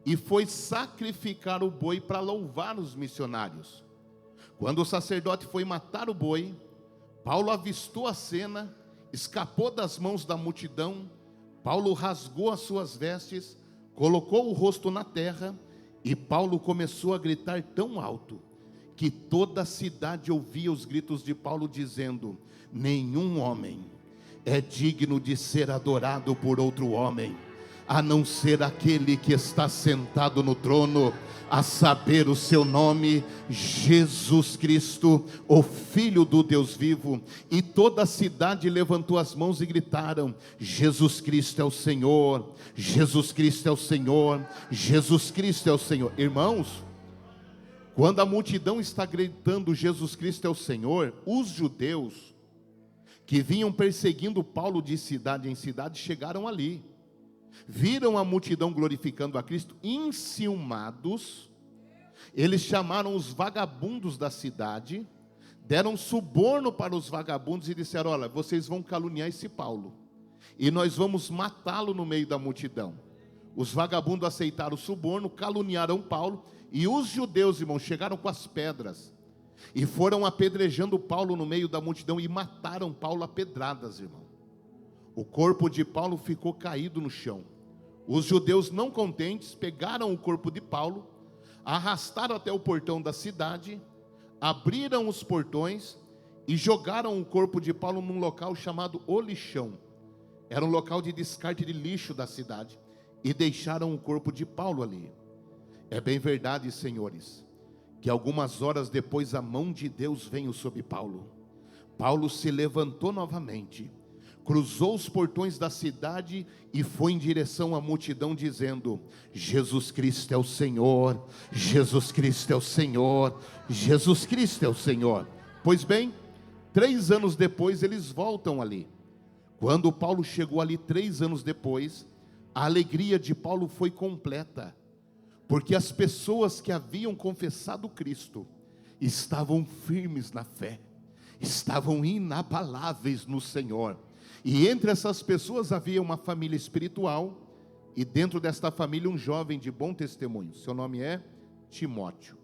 e foi sacrificar o boi para louvar os missionários. Quando o sacerdote foi matar o boi, Paulo avistou a cena, escapou das mãos da multidão. Paulo rasgou as suas vestes, colocou o rosto na terra, e Paulo começou a gritar tão alto que toda a cidade ouvia os gritos de Paulo dizendo: nenhum homem é digno de ser adorado por outro homem, a não ser aquele que está sentado no trono, a saber, o seu nome, Jesus Cristo, o Filho do Deus vivo. E toda a cidade levantou as mãos e gritaram: Jesus Cristo é o Senhor, Jesus Cristo é o Senhor, Jesus Cristo é o Senhor. Irmãos, quando a multidão está gritando Jesus Cristo é o Senhor, os judeus que vinham perseguindo Paulo de cidade em cidade chegaram ali, viram a multidão glorificando a Cristo, enciumados. Eles chamaram os vagabundos da cidade, deram suborno para os vagabundos e disseram: olha, vocês vão caluniar esse Paulo e nós vamos matá-lo no meio da multidão. Os vagabundos aceitaram o suborno, caluniaram Paulo, e os judeus, irmãos, chegaram com as pedras e foram apedrejando Paulo no meio da multidão e mataram Paulo a pedradas, irmão. O corpo de Paulo ficou caído no chão. Os judeus, não contentes, pegaram o corpo de Paulo, arrastaram até o portão da cidade, abriram os portões e jogaram o corpo de Paulo num local chamado O Lixão. Era um local de descarte de lixo da cidade, e deixaram o corpo de Paulo ali. É bem verdade, senhores, que algumas horas depois a mão de Deus veio sobre Paulo. Paulo se levantou novamente, cruzou os portões da cidade e foi em direção à multidão dizendo: Jesus Cristo é o Senhor, Jesus Cristo é o Senhor, Jesus Cristo é o Senhor. Pois bem, 3 anos depois eles voltam ali. Quando Paulo chegou ali 3 anos depois, a alegria de Paulo foi completa, porque as pessoas que haviam confessado Cristo estavam firmes na fé, estavam inabaláveis no Senhor. E entre essas pessoas havia uma família espiritual, e dentro desta família um jovem de bom testemunho. Seu nome é Timóteo.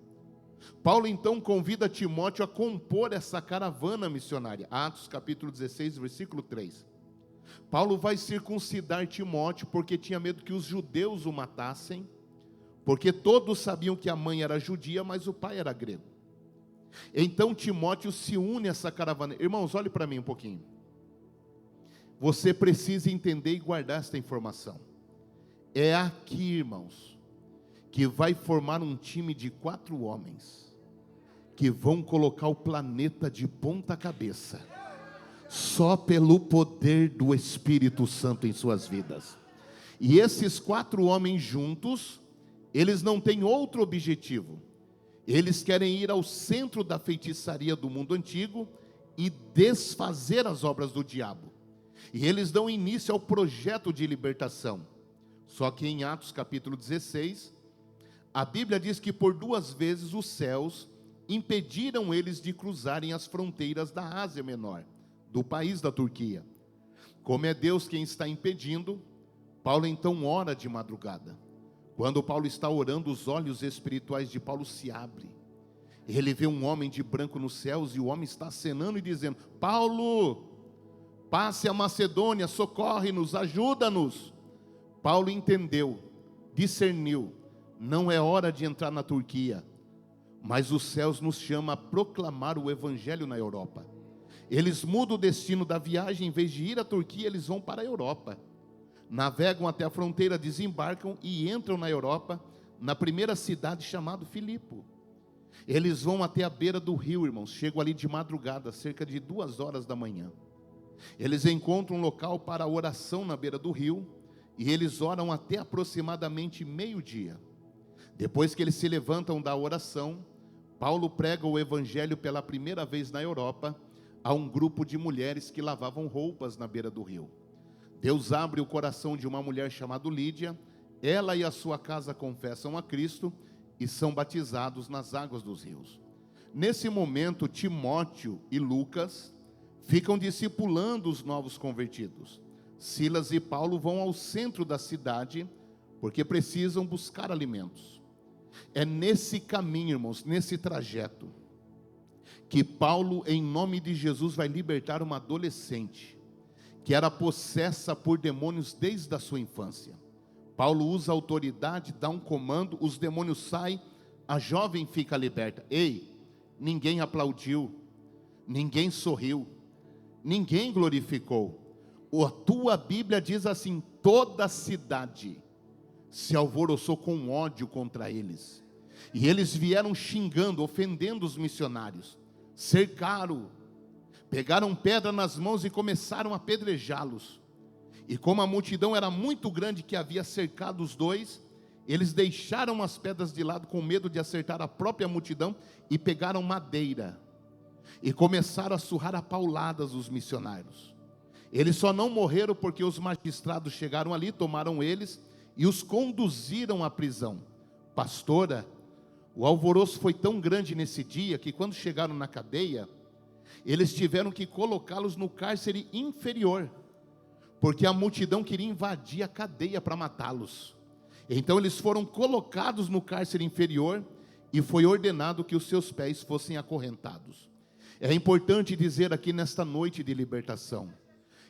Paulo então convida Timóteo a compor essa caravana missionária. Atos capítulo 16, versículo 3. Paulo vai circuncidar Timóteo porque tinha medo que os judeus o matassem. porque todos sabiam que a mãe era judia, mas o pai era grego. Então Timóteo se une a essa caravana. Irmãos, olhe para mim um pouquinho. Você precisa entender e guardar esta informação. É aqui, irmãos, que vai formar um time de 4 homens, que vão colocar o planeta de ponta cabeça, só pelo poder do Espírito Santo em suas vidas. E esses 4 homens juntos, eles não têm outro objetivo. Eles querem ir ao centro da feitiçaria do mundo antigo e desfazer as obras do diabo. E eles dão início ao projeto de libertação. Só que em Atos capítulo 16, a Bíblia diz que por 2 vezes os céus impediram eles de cruzarem as fronteiras da Ásia Menor, do país da Turquia. Como é Deus quem está impedindo, Paulo então ora de madrugada. Quando Paulo está orando, os olhos espirituais de Paulo se abrem. Ele vê um homem de branco nos céus, e o homem está acenando e dizendo: Paulo, passe a Macedônia, socorre-nos, ajuda-nos. Paulo entendeu, discerniu, não é hora de entrar na Turquia, mas os céus nos chamam a proclamar o evangelho na Europa. Eles mudam o destino da viagem, em vez de ir à Turquia, eles vão para a Europa. Navegam até a fronteira, desembarcam e entram na Europa, na primeira cidade chamada Filipo. Eles vão até a beira do rio, irmãos, chegam ali de madrugada, cerca de 2 horas da manhã. Eles encontram um local para a oração na beira do rio, e eles oram até aproximadamente meio-dia. Depois que eles se levantam da oração, Paulo prega o evangelho pela primeira vez na Europa, a um grupo de mulheres que lavavam roupas na beira do rio. Deus abre o coração de uma mulher chamada Lídia, ela e a sua casa confessam a Cristo e são batizados nas águas dos rios. Nesse momento, Timóteo e Lucas ficam discipulando os novos convertidos. Silas e Paulo vão ao centro da cidade, porque precisam buscar alimentos. É nesse caminho, irmãos, nesse trajeto, que Paulo, em nome de Jesus, vai libertar uma adolescente, que era possessa por demônios desde a sua infância. Paulo usa a autoridade, dá um comando, os demônios saem, a jovem fica liberta. Ei, ninguém aplaudiu, ninguém sorriu, ninguém glorificou. A tua Bíblia diz assim: toda a cidade se alvoroçou com ódio contra eles, e eles vieram xingando, ofendendo os missionários, cercaram, pegaram pedra nas mãos e começaram a apedrejá-los. E como a multidão era muito grande que havia cercado os dois, eles deixaram as pedras de lado com medo de acertar a própria multidão, e pegaram madeira e começaram a surrar a pauladas os missionários. Eles só não morreram porque os magistrados chegaram ali, tomaram eles e os conduziram à prisão. Pastora, o alvoroço foi tão grande nesse dia que quando chegaram na cadeia, eles tiveram que colocá-los no cárcere inferior, porque a multidão queria invadir a cadeia para matá-los. Então eles foram colocados no cárcere inferior e foi ordenado que os seus pés fossem acorrentados. É importante dizer aqui nesta noite de libertação,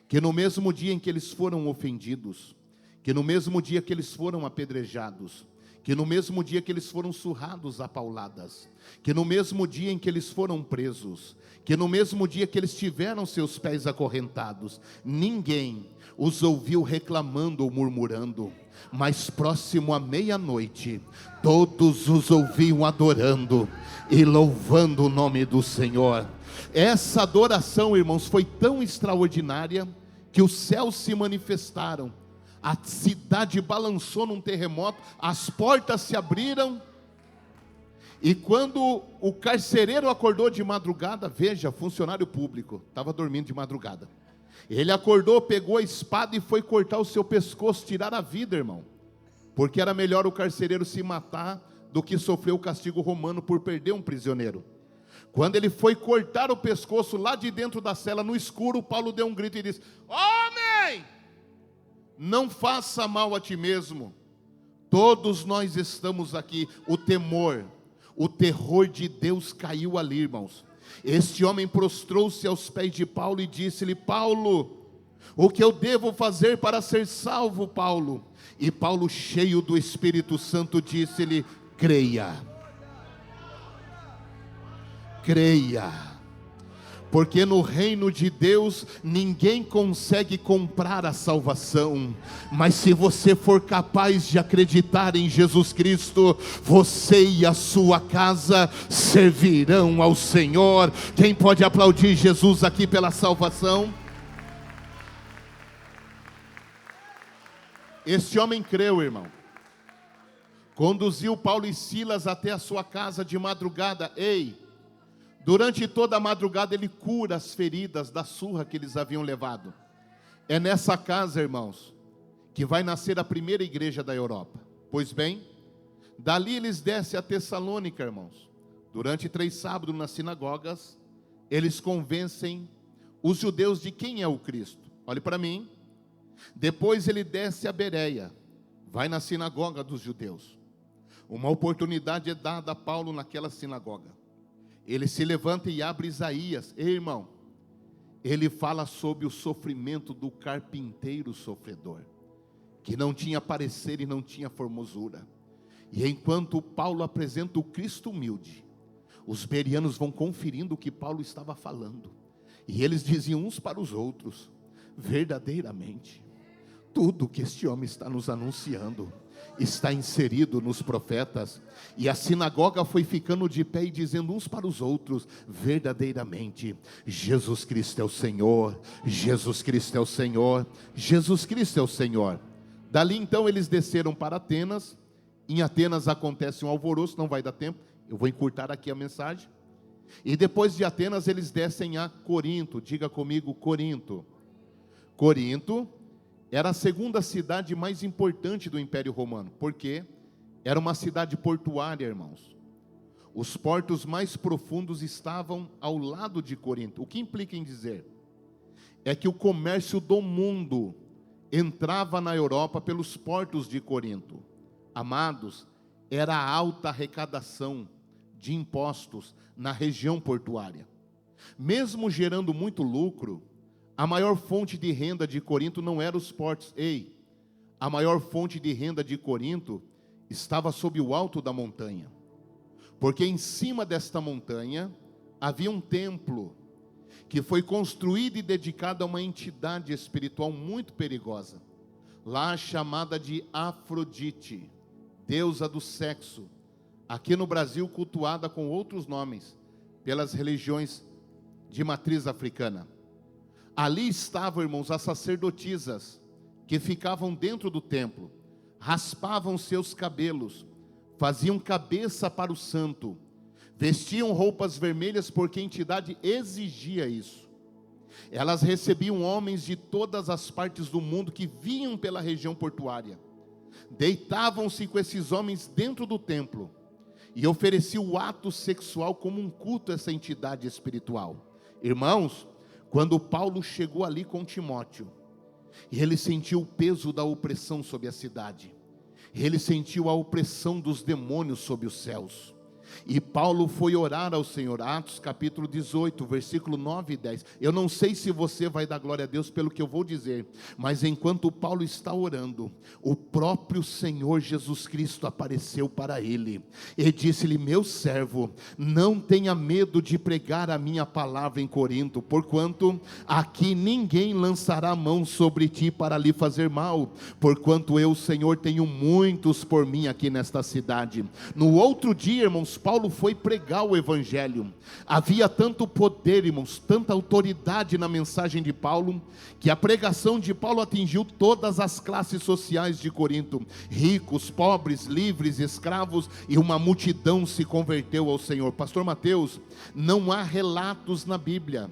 que no mesmo dia em que eles foram ofendidos, que no mesmo dia que eles foram apedrejados, que no mesmo dia que eles foram surrados a pauladas, que no mesmo dia em que eles foram presos, que no mesmo dia que eles tiveram seus pés acorrentados, ninguém os ouviu reclamando ou murmurando, mas próximo à meia-noite, todos os ouviam adorando e louvando o nome do Senhor. Essa adoração, irmãos, foi tão extraordinária que os céus se manifestaram, a cidade balançou num terremoto, as portas se abriram, e quando o carcereiro acordou de madrugada, veja, funcionário público, estava dormindo de madrugada, ele acordou, pegou a espada e foi cortar o seu pescoço, tirar a vida, irmão, porque era melhor o carcereiro se matar do que sofrer o castigo romano por perder um prisioneiro. Quando ele foi cortar o pescoço lá de dentro da cela, no escuro, Paulo deu um grito e disse: homem, não faça mal a ti mesmo, todos nós estamos aqui. O temor, o terror de Deus caiu ali, irmãos. Este homem prostrou-se aos pés de Paulo e disse-lhe: Paulo, O que eu devo fazer para ser salvo, Paulo? E Paulo, cheio do Espírito Santo, disse-lhe: creia. Creia. Porque no reino de Deus ninguém consegue comprar a salvação, mas se você for capaz de acreditar em Jesus Cristo, você e a sua casa servirão ao Senhor. Quem pode aplaudir Jesus aqui pela salvação? Este homem creu, irmão. Conduziu Paulo e Silas até a sua casa de madrugada. Durante toda a madrugada ele cura as feridas da surra que eles haviam levado. É nessa casa, irmãos, que vai nascer a primeira igreja da Europa. Pois bem, dali eles descem a Tessalônica, irmãos. Durante 3 sábados nas sinagogas, eles convencem os judeus de quem é o Cristo. Olhe para mim. Depois ele desce a Bereia, vai na sinagoga dos judeus. Uma oportunidade é dada a Paulo naquela sinagoga. Ele se levanta e abre Isaías. Irmão, ele fala sobre o sofrimento do carpinteiro sofredor, que não tinha parecer e não tinha formosura. E enquanto Paulo apresenta o Cristo humilde, os bereanos vão conferindo o que Paulo estava falando. E eles diziam uns para os outros: verdadeiramente, tudo que este homem está nos anunciando está inserido nos profetas. E a sinagoga foi ficando de pé e dizendo uns para os outros: verdadeiramente, Jesus Cristo é o Senhor, Jesus Cristo é o Senhor, Jesus Cristo é o Senhor. Dali então eles desceram para Atenas. Em Atenas acontece um alvoroço, não vai dar tempo, eu vou encurtar aqui a mensagem. E depois de Atenas eles descem a Corinto. Diga comigo, Corinto. Corinto era a segunda cidade mais importante do Império Romano, porque era uma cidade portuária, irmãos. Os portos mais profundos estavam ao lado de Corinto. O que implica em dizer? É que o comércio do mundo entrava na Europa pelos portos de Corinto. Amados, era a alta arrecadação de impostos na região portuária. Mesmo gerando muito lucro, a maior fonte de renda de Corinto não era os portos. A maior fonte de renda de Corinto estava sob o alto da montanha. Porque em cima desta montanha havia um templo que foi construído e dedicado a uma entidade espiritual muito perigosa, lá chamada de Afrodite, deusa do sexo, aqui no Brasil cultuada com outros nomes pelas religiões de matriz africana. Ali estavam, irmãos, as sacerdotisas que ficavam dentro do templo, raspavam seus cabelos, faziam cabeça para o santo, vestiam roupas vermelhas porque a entidade exigia isso. Elas recebiam homens de todas as partes do mundo que vinham pela região portuária, deitavam-se com esses homens dentro do templo e ofereciam o ato sexual como um culto a essa entidade espiritual. Irmãos, quando Paulo chegou ali com Timóteo, e ele sentiu o peso da opressão sobre a cidade, ele sentiu a opressão dos demônios sobre os céus, e Paulo foi orar ao Senhor. Atos capítulo 18, versículo 9 e 10. Eu não sei se você vai dar glória a Deus pelo que eu vou dizer, mas enquanto Paulo está orando, o próprio Senhor Jesus Cristo apareceu para ele e disse-lhe: meu servo, não tenha medo de pregar a minha palavra em Corinto, porquanto aqui ninguém lançará mão sobre ti para lhe fazer mal, porquanto eu, Senhor, tenho muitos por mim aqui nesta cidade. No outro dia, irmãos, Paulo foi pregar o evangelho. Havia tanto poder, irmãos, tanta autoridade na mensagem de Paulo, que a pregação de Paulo atingiu todas as classes sociais de Corinto, ricos, pobres, livres, escravos, e uma multidão se converteu ao Senhor. Pastor Mateus, não há relatos na Bíblia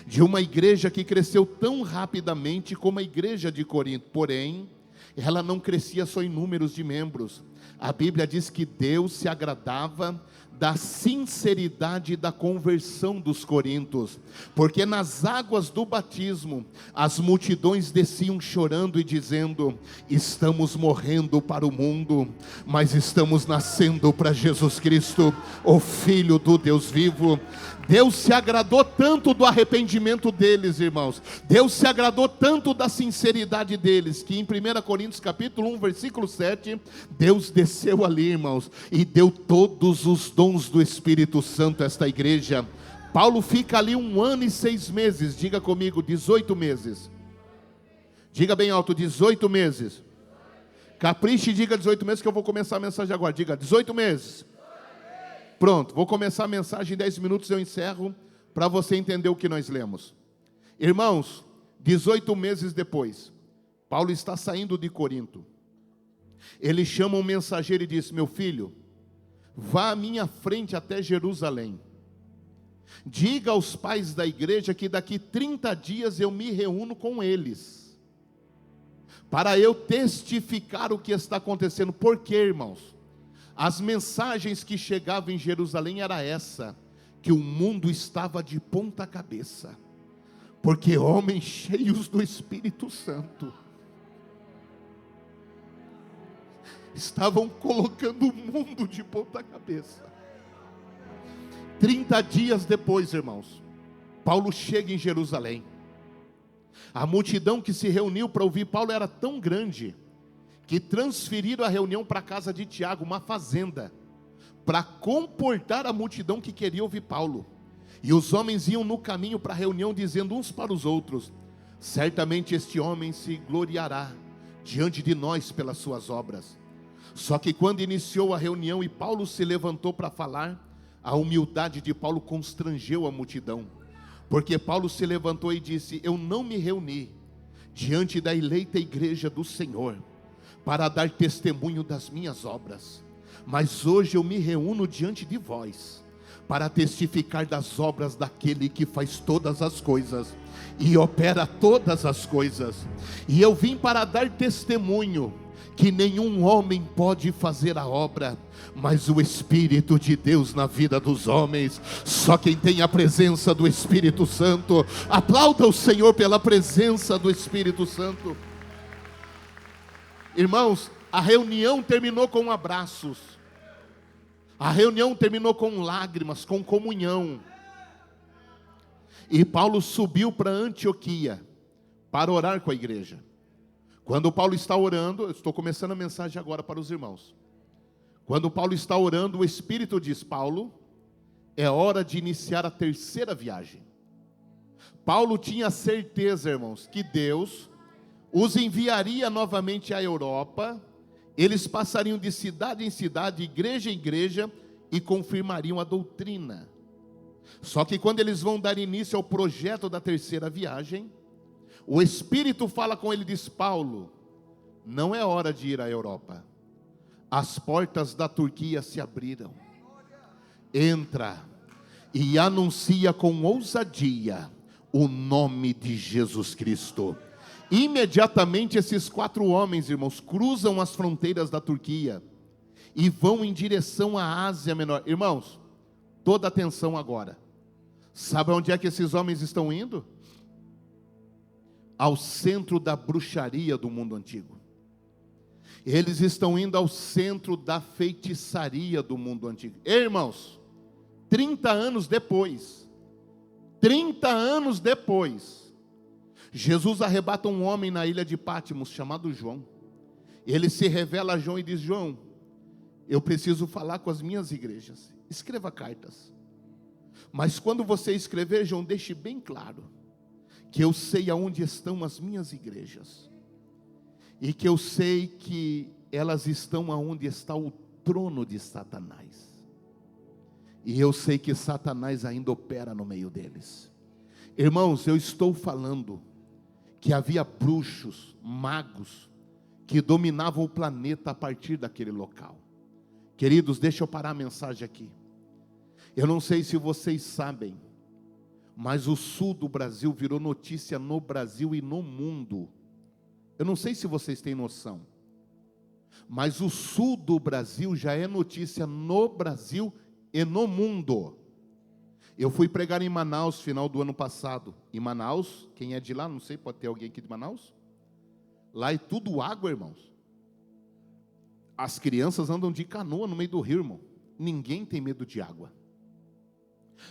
de uma igreja que cresceu tão rapidamente como a igreja de Corinto. Porém, ela não crescia só em números de membros, a Bíblia diz que Deus se agradava da sinceridade da conversão dos coríntios, porque nas águas do batismo, as multidões desciam chorando e dizendo: estamos morrendo para o mundo, mas estamos nascendo para Jesus Cristo, o Filho do Deus vivo. Deus se agradou tanto do arrependimento deles, irmãos. Deus se agradou tanto da sinceridade deles, que em 1 Coríntios capítulo 1, versículo 7, Deus desceu ali, irmãos, e deu todos os dons do Espírito Santo a esta igreja. Paulo fica ali 1 ano e 6 meses, diga comigo, 18 meses. Diga bem alto, 18 meses. Capriche e diga 18 meses, que eu vou começar a mensagem agora. Diga, 18 meses. Pronto, vou começar a mensagem em 10 minutos, eu encerro, para você entender o que nós lemos. Irmãos, 18 meses depois, Paulo está saindo de Corinto. Ele chama um mensageiro e diz: meu filho, vá à minha frente até Jerusalém. Diga aos pais da igreja que daqui 30 dias eu me reúno com eles, para eu testificar o que está acontecendo. Por quê, irmãos? As mensagens que chegavam em Jerusalém era essa: que o mundo estava de ponta cabeça, porque homens cheios do Espírito Santo estavam colocando o mundo de ponta cabeça. 30 dias depois, irmãos, Paulo chega em Jerusalém. A multidão que se reuniu para ouvir Paulo era tão grande, que transferiram a reunião para a casa de Tiago, uma fazenda, para comportar a multidão que queria ouvir Paulo. E os homens iam no caminho para a reunião, dizendo uns para os outros: certamente este homem se gloriará diante de nós pelas suas obras. Só que quando iniciou a reunião e Paulo se levantou para falar, a humildade de Paulo constrangeu a multidão, porque Paulo se levantou e disse: eu não me reuni diante da eleita igreja do Senhor para dar testemunho das minhas obras, mas hoje eu me reúno diante de vós para testificar das obras daquele que faz todas as coisas e opera todas as coisas. E eu vim para dar testemunho que nenhum homem pode fazer a obra, mas o Espírito de Deus na vida dos homens. Só quem tem a presença do Espírito Santo. Aplauda o Senhor pela presença do Espírito Santo. Irmãos, a reunião terminou com abraços, a reunião terminou com lágrimas, com comunhão. E Paulo subiu para Antioquia para orar com a igreja. Quando Paulo está orando, eu estou começando a mensagem agora para os irmãos. Quando Paulo está orando, o Espírito diz: Paulo, é hora de iniciar a terceira viagem. Paulo tinha certeza, irmãos, que Deus os enviaria novamente à Europa. Eles passariam de cidade em cidade, igreja em igreja, e confirmariam a doutrina. Só que quando eles vão dar início ao projeto da terceira viagem, o Espírito fala com ele e diz: Paulo, não é hora de ir à Europa. As portas da Turquia se abriram. Entra e anuncia com ousadia o nome de Jesus Cristo. Imediatamente esses 4 homens, irmãos, cruzam as fronteiras da Turquia e vão em direção à Ásia Menor. Irmãos, toda atenção agora. Sabe onde é que esses homens estão indo? Ao centro da bruxaria do mundo antigo. Eles estão indo ao centro da feitiçaria do mundo antigo. Irmãos, 30 anos depois, Jesus arrebata um homem na ilha de Pátimos, chamado João. Ele se revela a João e diz: João, eu preciso falar com as minhas igrejas. Escreva cartas. Mas quando você escrever, João, deixe bem claro que eu sei aonde estão as minhas igrejas, e que eu sei que elas estão aonde está o trono de Satanás, e eu sei que Satanás ainda opera no meio deles. Irmãos, eu estou falando que havia bruxos, magos, que dominavam o planeta a partir daquele local. Queridos, deixa eu parar a mensagem aqui. Eu não sei se vocês sabem, mas o sul do Brasil virou notícia no Brasil e no mundo. Eu não sei se vocês têm noção. Mas o sul do Brasil já é notícia no Brasil e no mundo. Eu fui pregar em Manaus final do ano passado. Em Manaus, quem é de lá, não sei, pode ter alguém aqui de Manaus? Lá é tudo água, irmãos. As crianças andam de canoa no meio do rio, irmão. Ninguém tem medo de água.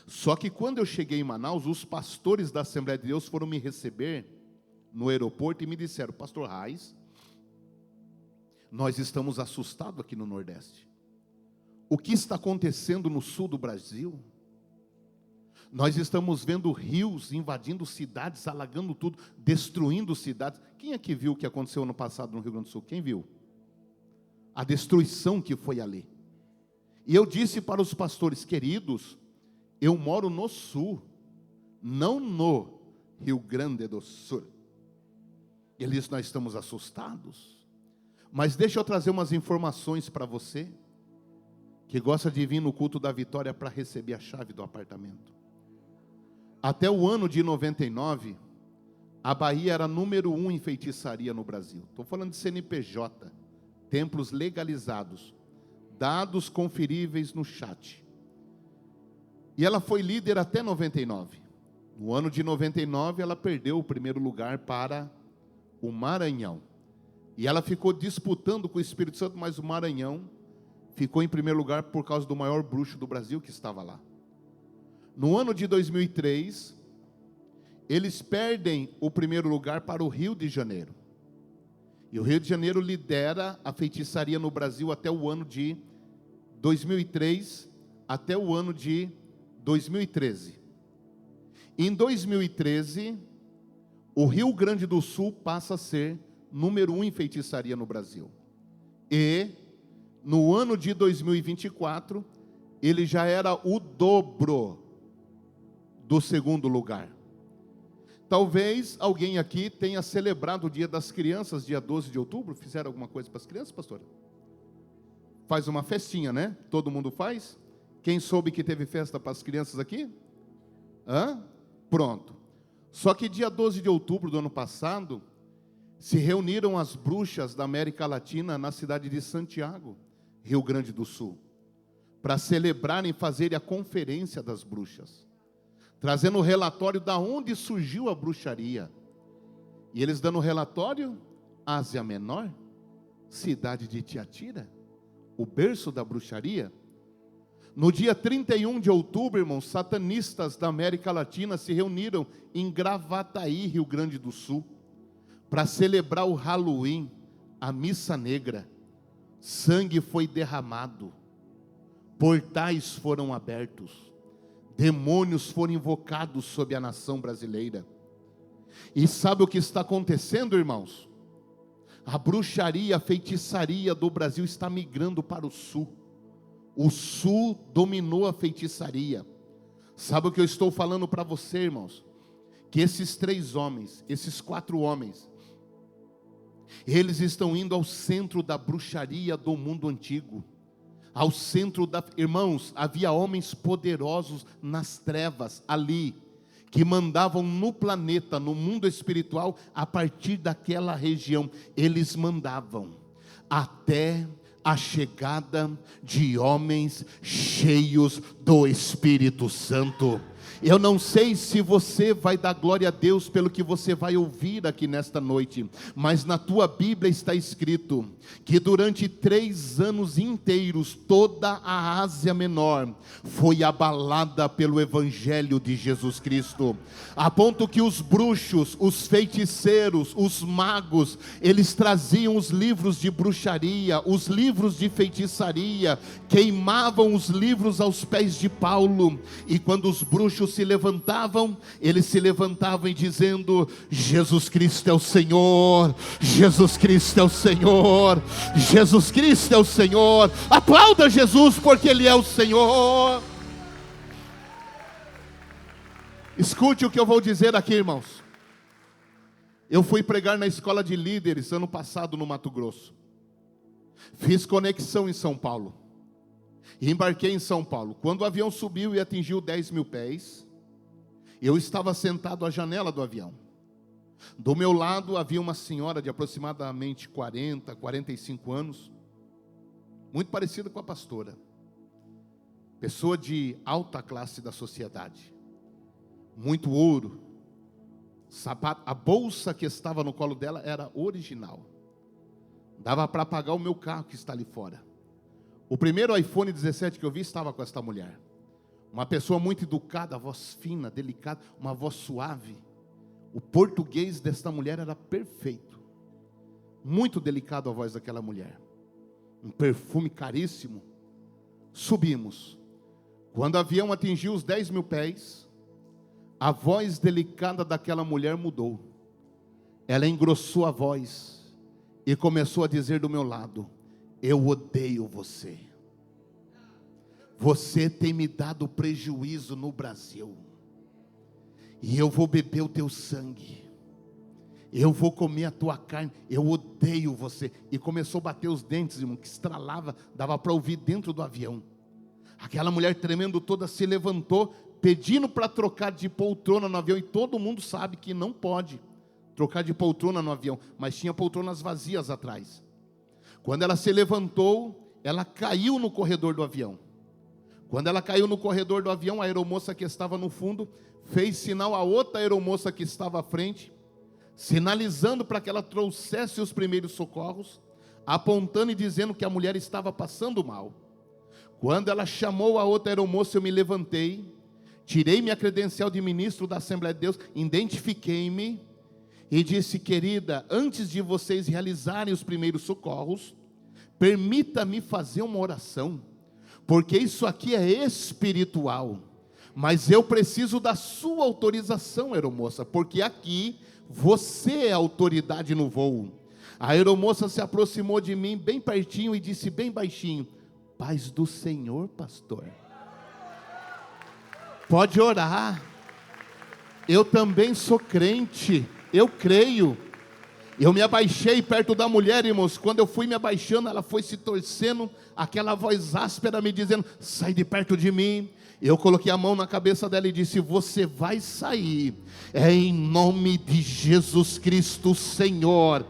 Só que quando eu cheguei em Manaus, os pastores da Assembleia de Deus foram me receber no aeroporto e me disseram: pastor Reis, nós estamos assustados aqui no Nordeste. O que está acontecendo no sul do Brasil? Nós estamos vendo rios invadindo cidades, alagando tudo, destruindo cidades. Quem aqui viu o que aconteceu ano passado no Rio Grande do Sul? Quem viu? A destruição que foi ali. E eu disse para os pastores: queridos, eu moro no sul, não no Rio Grande do Sul. Eles, nós estamos assustados. Mas deixa eu trazer umas informações para você, que gosta de vir no culto da vitória para receber a chave do apartamento. Até o ano de 99, a Bahia era número 1 em feitiçaria no Brasil. Estou falando de CNPJ, templos legalizados, dados conferíveis no chat. E ela foi líder até 99. No ano de 99, ela perdeu o primeiro lugar para o Maranhão. E ela ficou disputando com o Espírito Santo, mas o Maranhão ficou em primeiro lugar por causa do maior bruxo do Brasil que estava lá. No ano de 2003, eles perdem o primeiro lugar para o Rio de Janeiro. E o Rio de Janeiro lidera a feitiçaria no Brasil até o ano de 2003, até o ano de 2013. Em 2013, o Rio Grande do Sul passa a ser número 1 em feitiçaria no Brasil. E, no ano de 2024, ele já era o dobro do segundo lugar. Talvez alguém aqui tenha celebrado o Dia das Crianças, dia 12 de outubro. Fizeram alguma coisa para as crianças, pastor? Faz uma festinha, né? Todo mundo faz? Quem soube que teve festa para as crianças aqui? Pronto. Só que dia 12 de outubro do ano passado, se reuniram as bruxas da América Latina na cidade de Santiago, Rio Grande do Sul, para celebrarem e fazerem a conferência das bruxas, trazendo o relatório da onde surgiu a bruxaria. E eles dando o relatório: Ásia Menor, cidade de Tiatira, o berço da bruxaria. No dia 31 de outubro, irmãos, satanistas da América Latina se reuniram em Gravataí, Rio Grande do Sul, para celebrar o Halloween, a missa negra. Sangue foi derramado, portais foram abertos, demônios foram invocados sobre a nação brasileira. E sabe o que está acontecendo, irmãos? A bruxaria, a feitiçaria do Brasil está migrando para o sul. O sul dominou a feitiçaria. Sabe o que eu estou falando para você, irmãos? Que esses 3 homens, esses 4 homens, eles estão indo ao centro da bruxaria do mundo antigo. Ao centro da... Irmãos, havia homens poderosos nas trevas ali, que mandavam no planeta, no mundo espiritual, a partir daquela região. Eles mandavam até a chegada de homens cheios do Espírito Santo. Eu não sei se você vai dar glória a Deus pelo que você vai ouvir aqui nesta noite, mas na tua Bíblia está escrito que durante 3 anos inteiros toda a Ásia Menor foi abalada pelo Evangelho de Jesus Cristo, a ponto que os bruxos, os feiticeiros, os magos, eles traziam os livros de bruxaria, os livros de feitiçaria, queimavam os livros aos pés de Paulo. E quando os bruxos se levantavam, eles se levantavam e dizendo: Jesus Cristo é o Senhor, Jesus Cristo é o Senhor, Jesus Cristo é o Senhor. Aplauda Jesus porque Ele é o Senhor. Escute o que eu vou dizer aqui, irmãos. Eu fui pregar na escola de líderes ano passado no Mato Grosso. Fiz conexão em São Paulo. E embarquei em São Paulo. Quando o avião subiu e atingiu 10 mil pés, eu estava sentado à janela do avião. Do meu lado havia uma senhora de aproximadamente 40, 45 anos, muito parecida com a pastora. Pessoa de alta classe da sociedade. Muito ouro. Sapato, a bolsa que estava no colo dela era original. Dava para pagar o meu carro que está ali fora. O primeiro iPhone 17 que eu vi estava com esta mulher. Uma pessoa muito educada, voz fina, delicada, uma voz suave. O português desta mulher era perfeito. Muito delicado a voz daquela mulher. Um perfume caríssimo. Subimos. Quando o avião atingiu os 10 mil pés, a voz delicada daquela mulher mudou. Ela engrossou a voz e começou a dizer do meu lado: eu odeio você. Você tem me dado prejuízo no Brasil. E eu vou beber o teu sangue. Eu vou comer a tua carne. Eu odeio você. E começou a bater os dentes, irmão, que estralava, dava para ouvir dentro do avião. Aquela mulher tremendo toda se levantou, pedindo para trocar de poltrona no avião. E todo mundo sabe que não pode trocar de poltrona no avião, mas tinha poltronas vazias atrás. Quando ela se levantou, ela caiu no corredor do avião. Quando ela caiu no corredor do avião, a aeromoça que estava no fundo fez sinal a outra aeromoça que estava à frente, sinalizando para que ela trouxesse os primeiros socorros, apontando e dizendo que a mulher estava passando mal. Quando ela chamou a outra aeromoça, eu me levantei, tirei minha credencial de ministro da Assembleia de Deus, identifiquei-me e disse: querida, antes de vocês realizarem os primeiros socorros, permita-me fazer uma oração, porque isso aqui é espiritual, mas eu preciso da sua autorização, aeromoça, porque aqui você é autoridade no voo. A aeromoça se aproximou de mim bem pertinho e disse bem baixinho: paz do Senhor, pastor. Pode orar. Eu também sou crente, eu creio. Eu me abaixei perto da mulher, irmãos. Quando eu fui me abaixando, ela foi se torcendo, aquela voz áspera me dizendo: sai de perto de mim. Eu coloquei a mão na cabeça dela e disse: você vai sair, é em nome de Jesus Cristo, Senhor.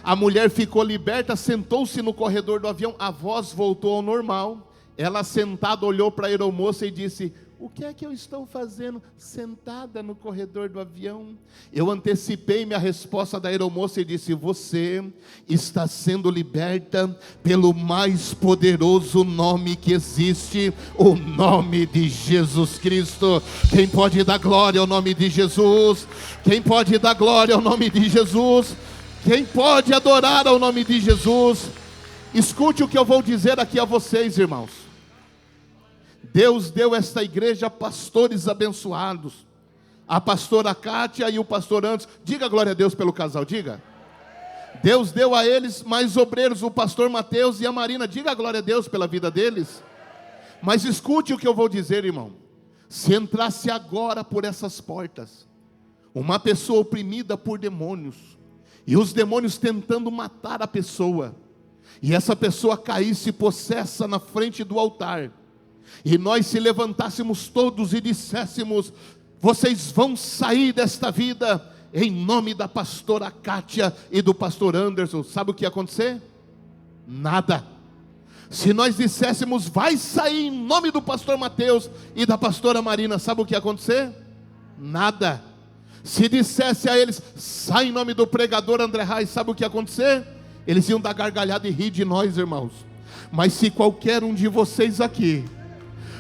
A mulher ficou liberta, sentou-se no corredor do avião, a voz voltou ao normal. Ela sentada olhou para a aeromoça e disse: o que é que eu estou fazendo sentada no corredor do avião? Eu antecipei minha resposta da aeromoça e disse: você está sendo liberta pelo mais poderoso nome que existe, o nome de Jesus Cristo. Quem pode dar glória ao nome de Jesus? Quem pode dar glória ao nome de Jesus? Quem pode adorar ao nome de Jesus? Escute o que eu vou dizer aqui a vocês, irmãos. Deus deu a esta igreja pastores abençoados. A pastora Kátia e o pastor Anderson. Diga glória a Deus pelo casal, diga. Deus deu a eles mais obreiros, o pastor Mateus e a Marina. Diga glória a Deus pela vida deles. Mas escute o que eu vou dizer, irmão. Se entrasse agora por essas portas uma pessoa oprimida por demônios, e os demônios tentando matar a pessoa, e essa pessoa caísse possessa na frente do altar, e nós se levantássemos todos e disséssemos: vocês vão sair desta vida em nome da pastora Kátia e do pastor Anderson, sabe o que ia acontecer? Nada. Se nós disséssemos: vai sair em nome do pastor Mateus e da pastora Marina, sabe o que ia acontecer? Nada. Se dissesse a eles: sai em nome do pregador André Reis, sabe o que ia acontecer? Eles iam dar gargalhada e rir de nós, irmãos. Mas se qualquer um de vocês aqui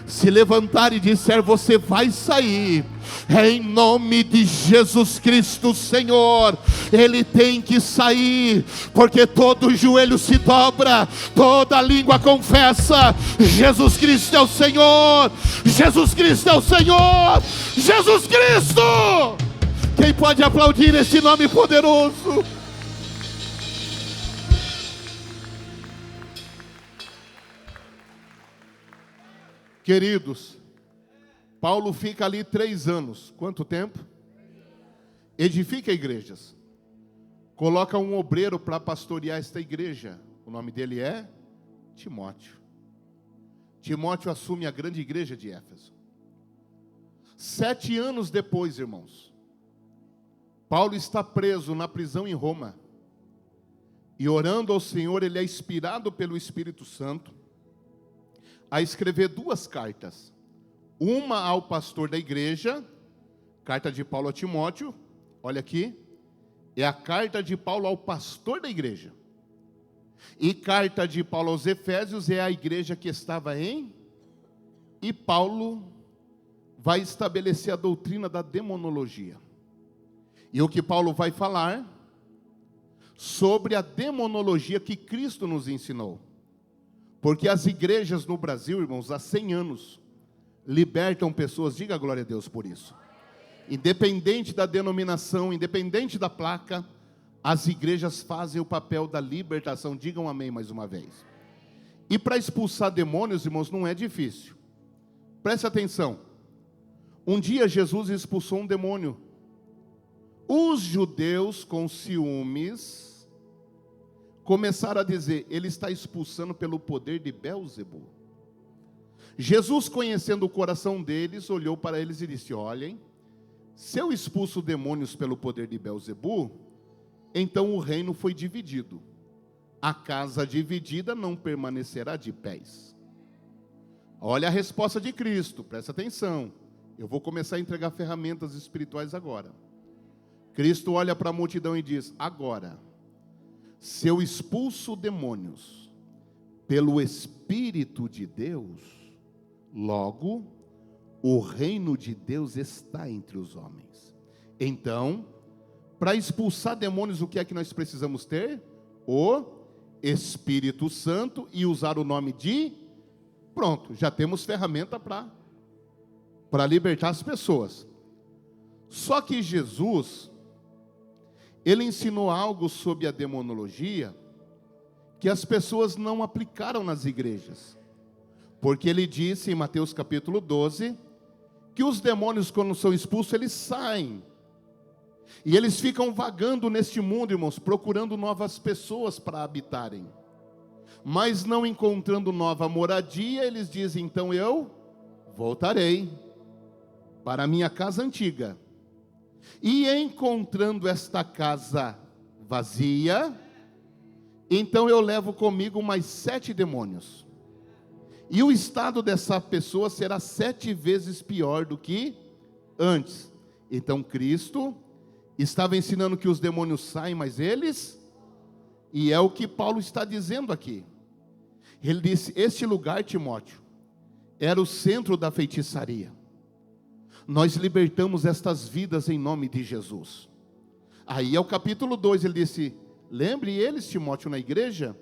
se levantar e disser: você vai sair, é em nome de Jesus Cristo, Senhor. Ele tem que sair, porque todo joelho se dobra, toda língua confessa: Jesus Cristo é o Senhor, Jesus Cristo é o Senhor, Jesus Cristo. Quem pode aplaudir esse nome poderoso? Queridos, Paulo fica ali 3 anos. Quanto tempo? Edifica igrejas. Coloca um obreiro para pastorear esta igreja. O nome dele é Timóteo. Timóteo assume a grande igreja de Éfeso. 7 anos depois, irmãos, Paulo está preso na prisão em Roma. E orando ao Senhor, ele é inspirado pelo Espírito Santo a escrever 2 cartas. Uma ao pastor da igreja, carta de Paulo a Timóteo, olha aqui, é a carta de Paulo ao pastor da igreja. E carta de Paulo aos Efésios é a igreja que estava em. E Paulo vai estabelecer a doutrina da demonologia. E o que Paulo vai falar sobre a demonologia que Cristo nos ensinou. Porque as igrejas no Brasil, irmãos, há 100 anos, libertam pessoas, diga glória a Deus por isso. Independente da denominação, independente da placa, as igrejas fazem o papel da libertação, digam amém mais uma vez. E para expulsar demônios, irmãos, não é difícil. Preste atenção. Um dia Jesus expulsou um demônio. Os judeus, com ciúmes, começaram a dizer: ele está expulsando pelo poder de Belzebu. Jesus, conhecendo o coração deles, olhou para eles e disse: olhem, se eu expulso demônios pelo poder de Belzebu, então o reino foi dividido. A casa dividida não permanecerá de pés. Olha a resposta de Cristo, presta atenção. Eu vou começar a entregar ferramentas espirituais agora. Cristo olha para a multidão e diz: agora, se eu expulso demônios pelo Espírito de Deus, logo, o reino de Deus está entre os homens. Então, para expulsar demônios, o que é que nós precisamos ter? O Espírito Santo e usar o nome de... Pronto, já temos ferramenta para libertar as pessoas. Só que Jesus, ele ensinou algo sobre a demonologia que as pessoas não aplicaram nas igrejas. Porque ele disse em Mateus capítulo 12, que os demônios, quando são expulsos, eles saem. E eles ficam vagando neste mundo, irmãos, procurando novas pessoas para habitarem. Mas não encontrando nova moradia, eles dizem: então eu voltarei para a minha casa antiga. E encontrando esta casa vazia, então eu levo comigo mais 7 demônios. E o estado dessa pessoa será 7 vezes pior do que antes. Então Cristo estava ensinando que os demônios saem, mas eles... E é o que Paulo está dizendo aqui. Ele disse: este lugar, Timóteo, era o centro da feitiçaria. Nós libertamos estas vidas em nome de Jesus. Aí é o capítulo 2, ele disse: lembre eles, Timóteo, na igreja,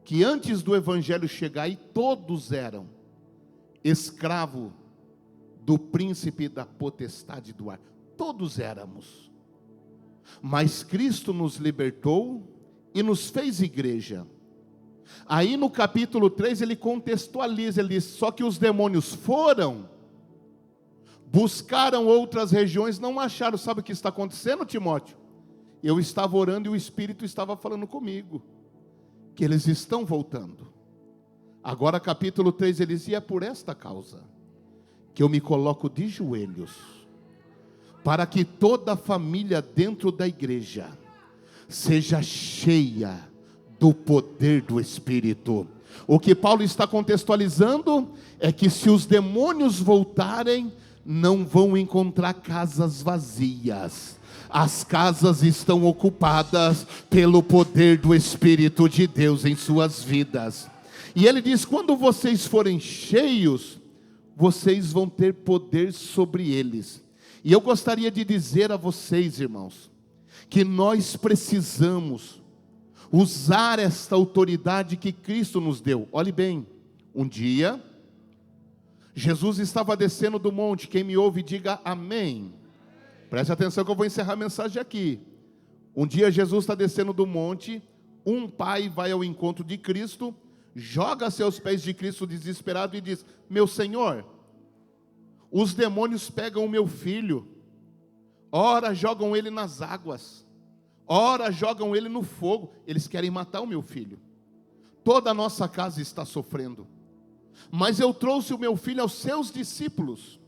que antes do evangelho chegar, e todos eram escravo do príncipe da potestade do ar. Todos éramos. Mas Cristo nos libertou e nos fez igreja. Aí no capítulo 3 ele contextualiza, ele diz: só que os demônios foram, buscaram outras regiões, não acharam. Sabe o que está acontecendo, Timóteo? Eu estava orando e o Espírito estava falando comigo, que eles estão voltando. Agora capítulo 3 ele diz: e é por esta causa que eu me coloco de joelhos, para que toda a família dentro da igreja seja cheia do poder do Espírito. O que Paulo está contextualizando é que se os demônios voltarem, não vão encontrar casas vazias. As casas estão ocupadas pelo poder do Espírito de Deus em suas vidas. E ele diz: quando vocês forem cheios, vocês vão ter poder sobre eles. E eu gostaria de dizer a vocês, irmãos, que nós precisamos usar esta autoridade que Cristo nos deu. Olhe bem, um dia Jesus estava descendo do monte. Quem me ouve, diga amém. Preste atenção que eu vou encerrar a mensagem aqui. Um dia Jesus está descendo do monte. Um pai vai ao encontro de Cristo, joga-se aos pés de Cristo desesperado e diz: meu Senhor, os demônios pegam o meu filho, ora jogam ele nas águas, ora jogam ele no fogo, eles querem matar o meu filho. Toda a nossa casa está sofrendo, mas eu trouxe o meu filho aos seus discípulos,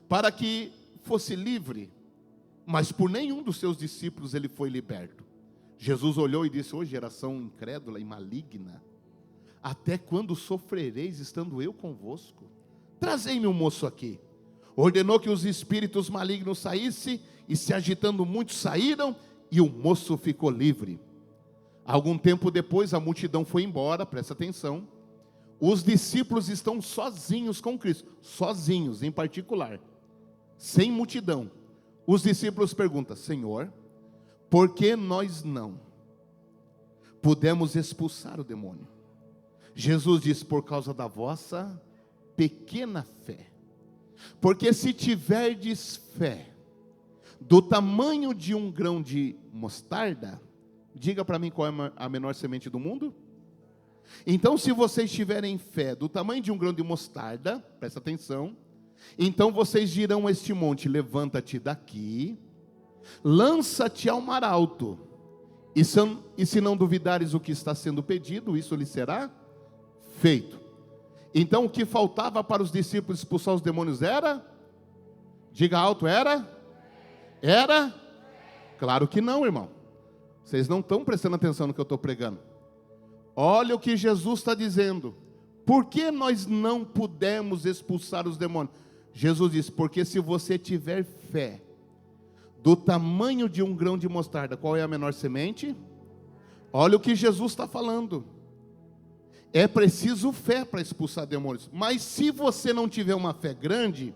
para que fosse livre mas por nenhum dos seus discípulos ele foi liberto. Jesus olhou e disse: ô geração incrédula e maligna, até quando sofrereis estando eu convosco? Trazei-me um moço aqui. Ordenou que os espíritos malignos saíssem, e se agitando muitos saíram, e o moço ficou livre. Algum tempo depois a multidão foi embora, presta atenção. Os discípulos estão sozinhos com Cristo, sozinhos em particular, sem multidão. Os discípulos perguntam: Senhor, por que nós não pudemos expulsar o demônio? Jesus disse: por causa da vossa pequena fé. Porque se tiverdes fé do tamanho de um grão de mostarda, diga para mim qual é a menor semente do mundo? Então, se vocês tiverem fé do tamanho de um grão de mostarda, presta atenção, então vocês dirão a este monte: levanta-te daqui, lança-te ao mar alto, e se não duvidares o que está sendo pedido, isso lhe será feito. Então o que faltava para os discípulos expulsar os demônios era? Diga alto, era? Era? Claro que não, irmão. Vocês não estão prestando atenção no que eu estou pregando. Olha o que Jesus está dizendo. Por que nós não pudemos expulsar os demônios? Jesus disse: porque se você tiver fé do tamanho de um grão de mostarda, qual é a menor semente? Olha o que Jesus está falando. É preciso fé para expulsar demônios. Mas se você não tiver uma fé grande,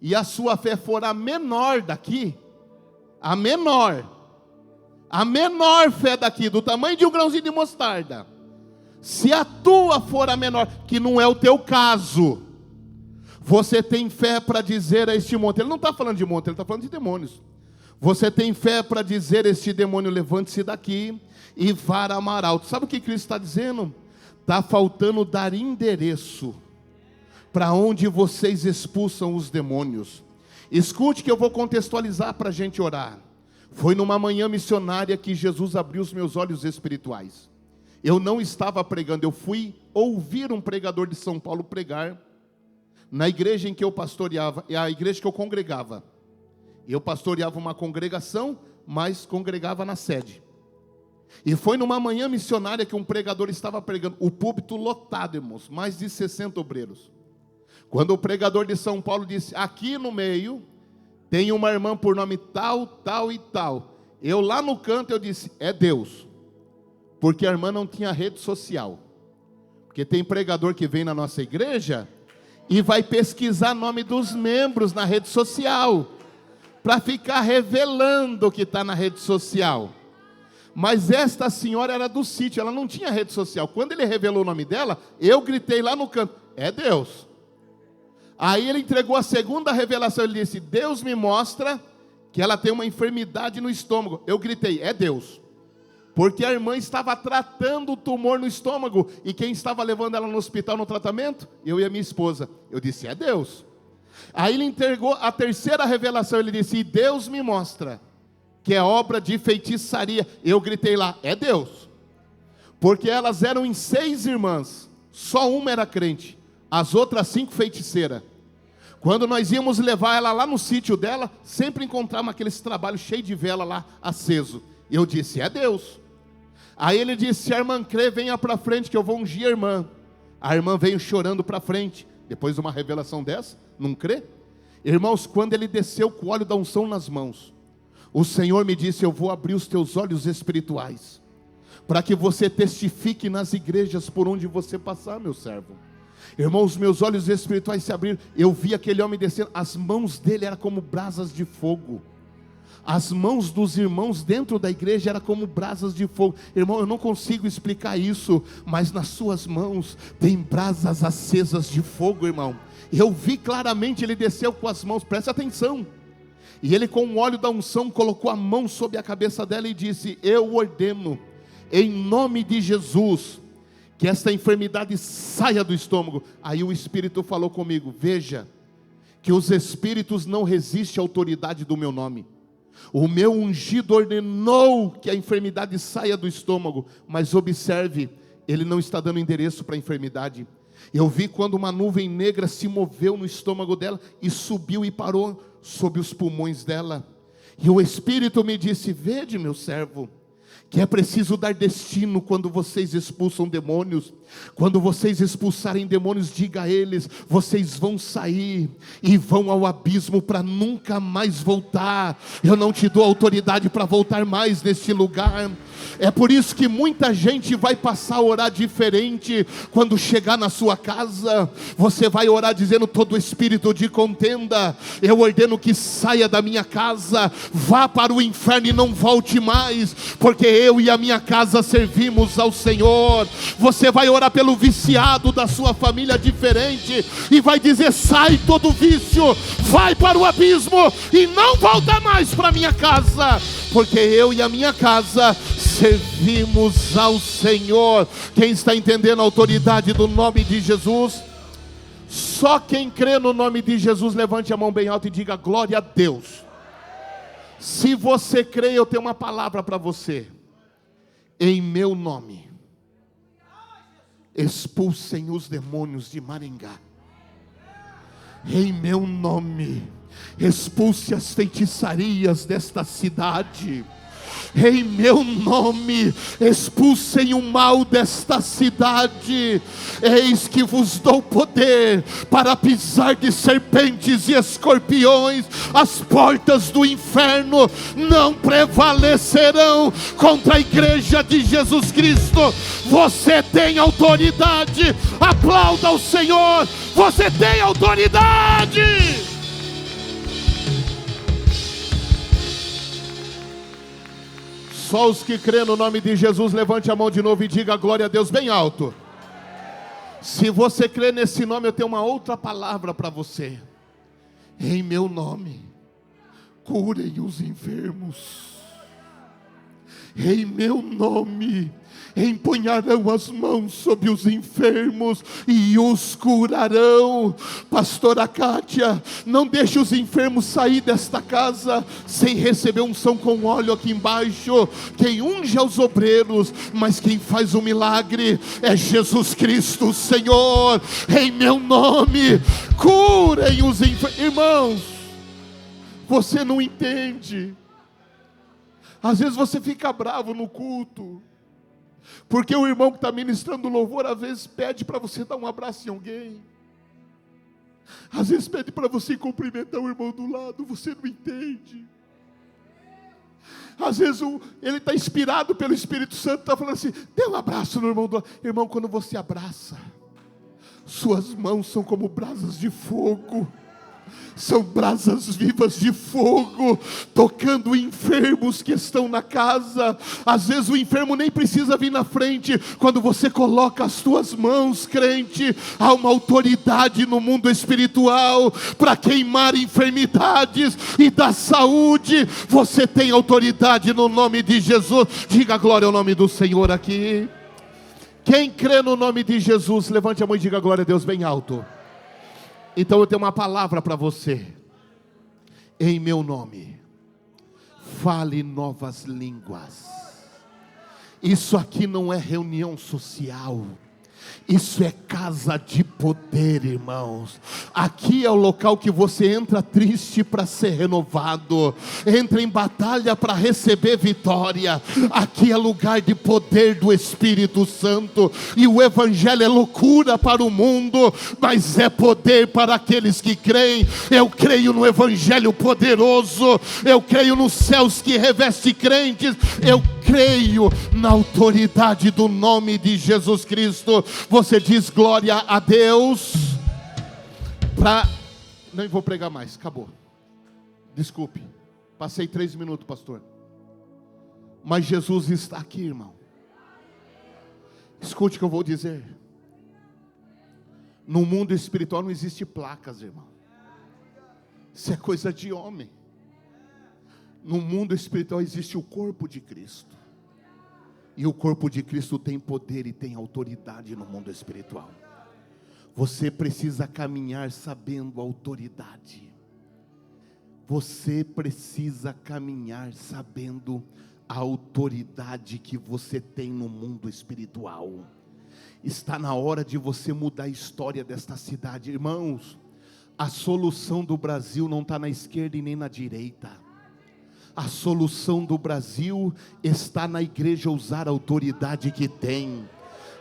e a sua fé for a menor daqui, a menor fé daqui, do tamanho de um grãozinho de mostarda, se a tua for a menor, que não é o teu caso, você tem fé para dizer a este monte, ele não está falando de monte, ele está falando de demônios. Você tem fé para dizer a este demônio: levante-se daqui e vá a mar alto. Sabe o que Cristo está dizendo? Está faltando dar endereço para onde vocês expulsam os demônios. Escute que eu vou contextualizar para a gente orar. Foi numa manhã missionária que Jesus abriu os meus olhos espirituais. Eu não estava pregando, eu fui ouvir um pregador de São Paulo pregar na igreja em que eu pastoreava, é a igreja que eu congregava. Eu pastoreava uma congregação, mas congregava na sede. E foi numa manhã missionária que um pregador estava pregando, o púlpito lotado, irmãos, mais de 60 obreiros. Quando o pregador de São Paulo disse: aqui no meio tem uma irmã por nome tal, tal e tal. Eu lá no canto eu disse: é Deus. Porque a irmã não tinha rede social. Porque tem pregador que vem na nossa igreja e vai pesquisar o nome dos membros na rede social, para ficar revelando o que está na rede social. Mas esta senhora era do sítio, ela não tinha rede social. Quando ele revelou o nome dela, eu gritei lá no canto: é Deus. Aí ele entregou a segunda revelação, ele disse: Deus me mostra que ela tem uma enfermidade no estômago. Eu gritei: é Deus. Porque a irmã estava tratando o tumor no estômago, e quem estava levando ela no hospital no tratamento? Eu e a minha esposa. Eu disse: é Deus. Aí ele entregou a terceira revelação, ele disse: e Deus me mostra que é obra de feitiçaria. Eu gritei lá: é Deus. Porque elas eram em 6 irmãs, só uma era crente, as outras 5 feiticeiras. Quando nós íamos levar ela lá no sítio dela, sempre encontrávamos aqueles trabalhos cheios de vela lá aceso. Eu disse: é Deus. Aí ele disse: se a irmã crê, venha para frente que eu vou ungir a irmã. A irmã veio chorando para frente, depois de uma revelação dessa, não crê? Irmãos, quando ele desceu com o óleo da unção nas mãos, o Senhor me disse: eu vou abrir os teus olhos espirituais, para que você testifique nas igrejas por onde você passar, meu servo. Irmãos, meus olhos espirituais se abriram, eu vi aquele homem descendo, as mãos dele eram como brasas de fogo. As mãos dos irmãos dentro da igreja eram como brasas de fogo. Irmão, eu não consigo explicar isso, mas nas suas mãos tem brasas acesas de fogo, irmão. Eu vi claramente, ele desceu com as mãos, preste atenção. E ele, com o óleo da unção, colocou a mão sobre a cabeça dela e disse: eu ordeno, em nome de Jesus, que esta enfermidade saia do estômago. Aí o Espírito falou comigo: veja, que os espíritos não resistem à autoridade do meu nome. O meu ungido ordenou que a enfermidade saia do estômago. Mas observe, ele não está dando endereço para a enfermidade. Eu vi quando uma nuvem negra se moveu no estômago dela e subiu e parou sobre os pulmões dela. E o Espírito me disse: vede, meu servo, que é preciso dar destino quando vocês expulsam demônios. Quando vocês expulsarem demônios, diga a eles: vocês vão sair e vão ao abismo para nunca mais voltar. Eu não te dou autoridade para voltar mais neste lugar. É por isso que muita gente vai passar a orar diferente. Quando chegar na sua casa, você vai orar dizendo: todo espírito de contenda, eu ordeno que saia da minha casa, vá para o inferno e não volte mais, porque eu e a minha casa servimos ao Senhor. Você vai orar pelo viciado da sua família diferente, e vai dizer: sai todo vício, vai para o abismo e não volta mais para minha casa, porque eu e a minha casa servimos ao Senhor. Quem está entendendo a autoridade do nome de Jesus? Só quem crê no nome de Jesus, levante a mão bem alta e diga: glória a Deus. Se você crê, eu tenho uma palavra para você. Em meu nome, expulsem os demônios de Maringá. Em meu nome, expulse as feitiçarias desta cidade. Em meu nome, expulsem o mal desta cidade. Eis que vos dou poder para pisar de serpentes e escorpiões. As portas do inferno não prevalecerão contra a igreja de Jesus Cristo. Você tem autoridade. Aplauda o Senhor. Você tem autoridade. Só os que crêem no nome de Jesus, levante a mão de novo e diga glória a Deus bem alto. Se você crê nesse nome, eu tenho uma outra palavra para você. Em meu nome, curem os enfermos. Em meu nome, empunharão as mãos sobre os enfermos e os curarão. Pastora Kátia, não deixe os enfermos sair desta casa sem receber unção com óleo aqui embaixo. Quem unge é os obreiros, mas quem faz o milagre é Jesus Cristo, Senhor. Em meu nome, curem os enfermos. Irmãos, você não entende. Às vezes você fica bravo no culto, porque o irmão que está ministrando louvor, às vezes pede para você dar um abraço em alguém. Às vezes pede para você cumprimentar o irmão do lado, você não entende. Às vezes ele está inspirado pelo Espírito Santo, está falando assim: dê um abraço no irmão do lado. Irmão, quando você abraça, suas mãos são como brasas de fogo. São brasas vivas de fogo, tocando enfermos que estão na casa. Às vezes o enfermo nem precisa vir na frente. Quando você coloca as tuas mãos, crente, há uma autoridade no mundo espiritual para queimar enfermidades e dar saúde. Você tem autoridade no nome de Jesus. Diga glória ao nome do Senhor aqui. Quem crê no nome de Jesus, levante a mão e diga glória a Deus bem alto. Então eu tenho uma palavra para você. Em meu nome, fale novas línguas. Isso aqui não é reunião social. Isso é casa de poder, irmãos. Aqui é o local que você entra triste para ser renovado, entra em batalha para receber vitória. Aqui é lugar de poder do Espírito Santo. E o Evangelho é loucura para o mundo, mas é poder para aqueles que creem. Eu creio no Evangelho poderoso. Eu creio nos céus que reveste crentes. Eu creio na autoridade do nome de Jesus Cristo. Você diz glória a Deus. Nem vou pregar mais, acabou. Desculpe, passei 3 minutos, pastor. Mas Jesus está aqui, irmão. Escute o que eu vou dizer. No mundo espiritual não existe placas, irmão. Isso é coisa de homem. No mundo espiritual existe o corpo de Cristo. E o corpo de Cristo tem poder e tem autoridade no mundo espiritual. Você precisa caminhar sabendo a autoridade. Você precisa caminhar sabendo a autoridade que você tem no mundo espiritual. Está na hora de você mudar a história desta cidade. Irmãos, a solução do Brasil não está na esquerda e nem na direita. A solução do Brasil está na igreja usar a autoridade que tem.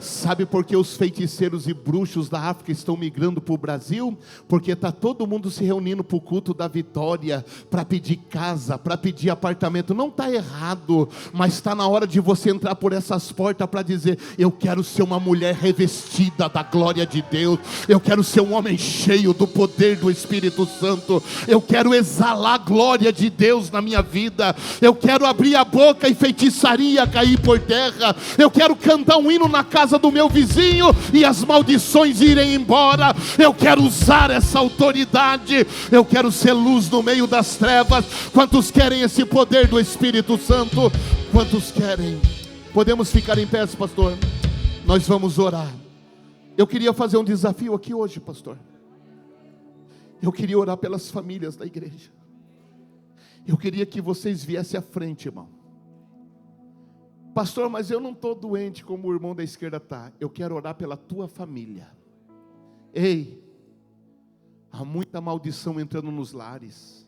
Sabe por que os feiticeiros e bruxos da África estão migrando para o Brasil? Porque está todo mundo se reunindo para o culto da vitória, para pedir casa, para pedir apartamento. Não está errado, mas está na hora de você entrar por essas portas para dizer: eu quero ser uma mulher revestida da glória de Deus, eu quero ser um homem cheio do poder do Espírito Santo, eu quero exalar a glória de Deus na minha vida, eu quero abrir a boca e feitiçaria cair por terra, eu quero cantar um hino na casa do meu vizinho e as maldições irem embora. Eu quero usar essa autoridade, eu quero ser luz no meio das trevas. Quantos querem esse poder do Espírito Santo? Quantos querem? Podemos ficar em pé, pastor? Nós vamos orar. Eu queria fazer um desafio aqui hoje, pastor. Eu queria orar pelas famílias da igreja. Eu queria que vocês viessem à frente, irmão. Pastor, mas eu não estou doente como o irmão da esquerda está. Eu quero orar pela tua família. Ei, há muita maldição entrando nos lares,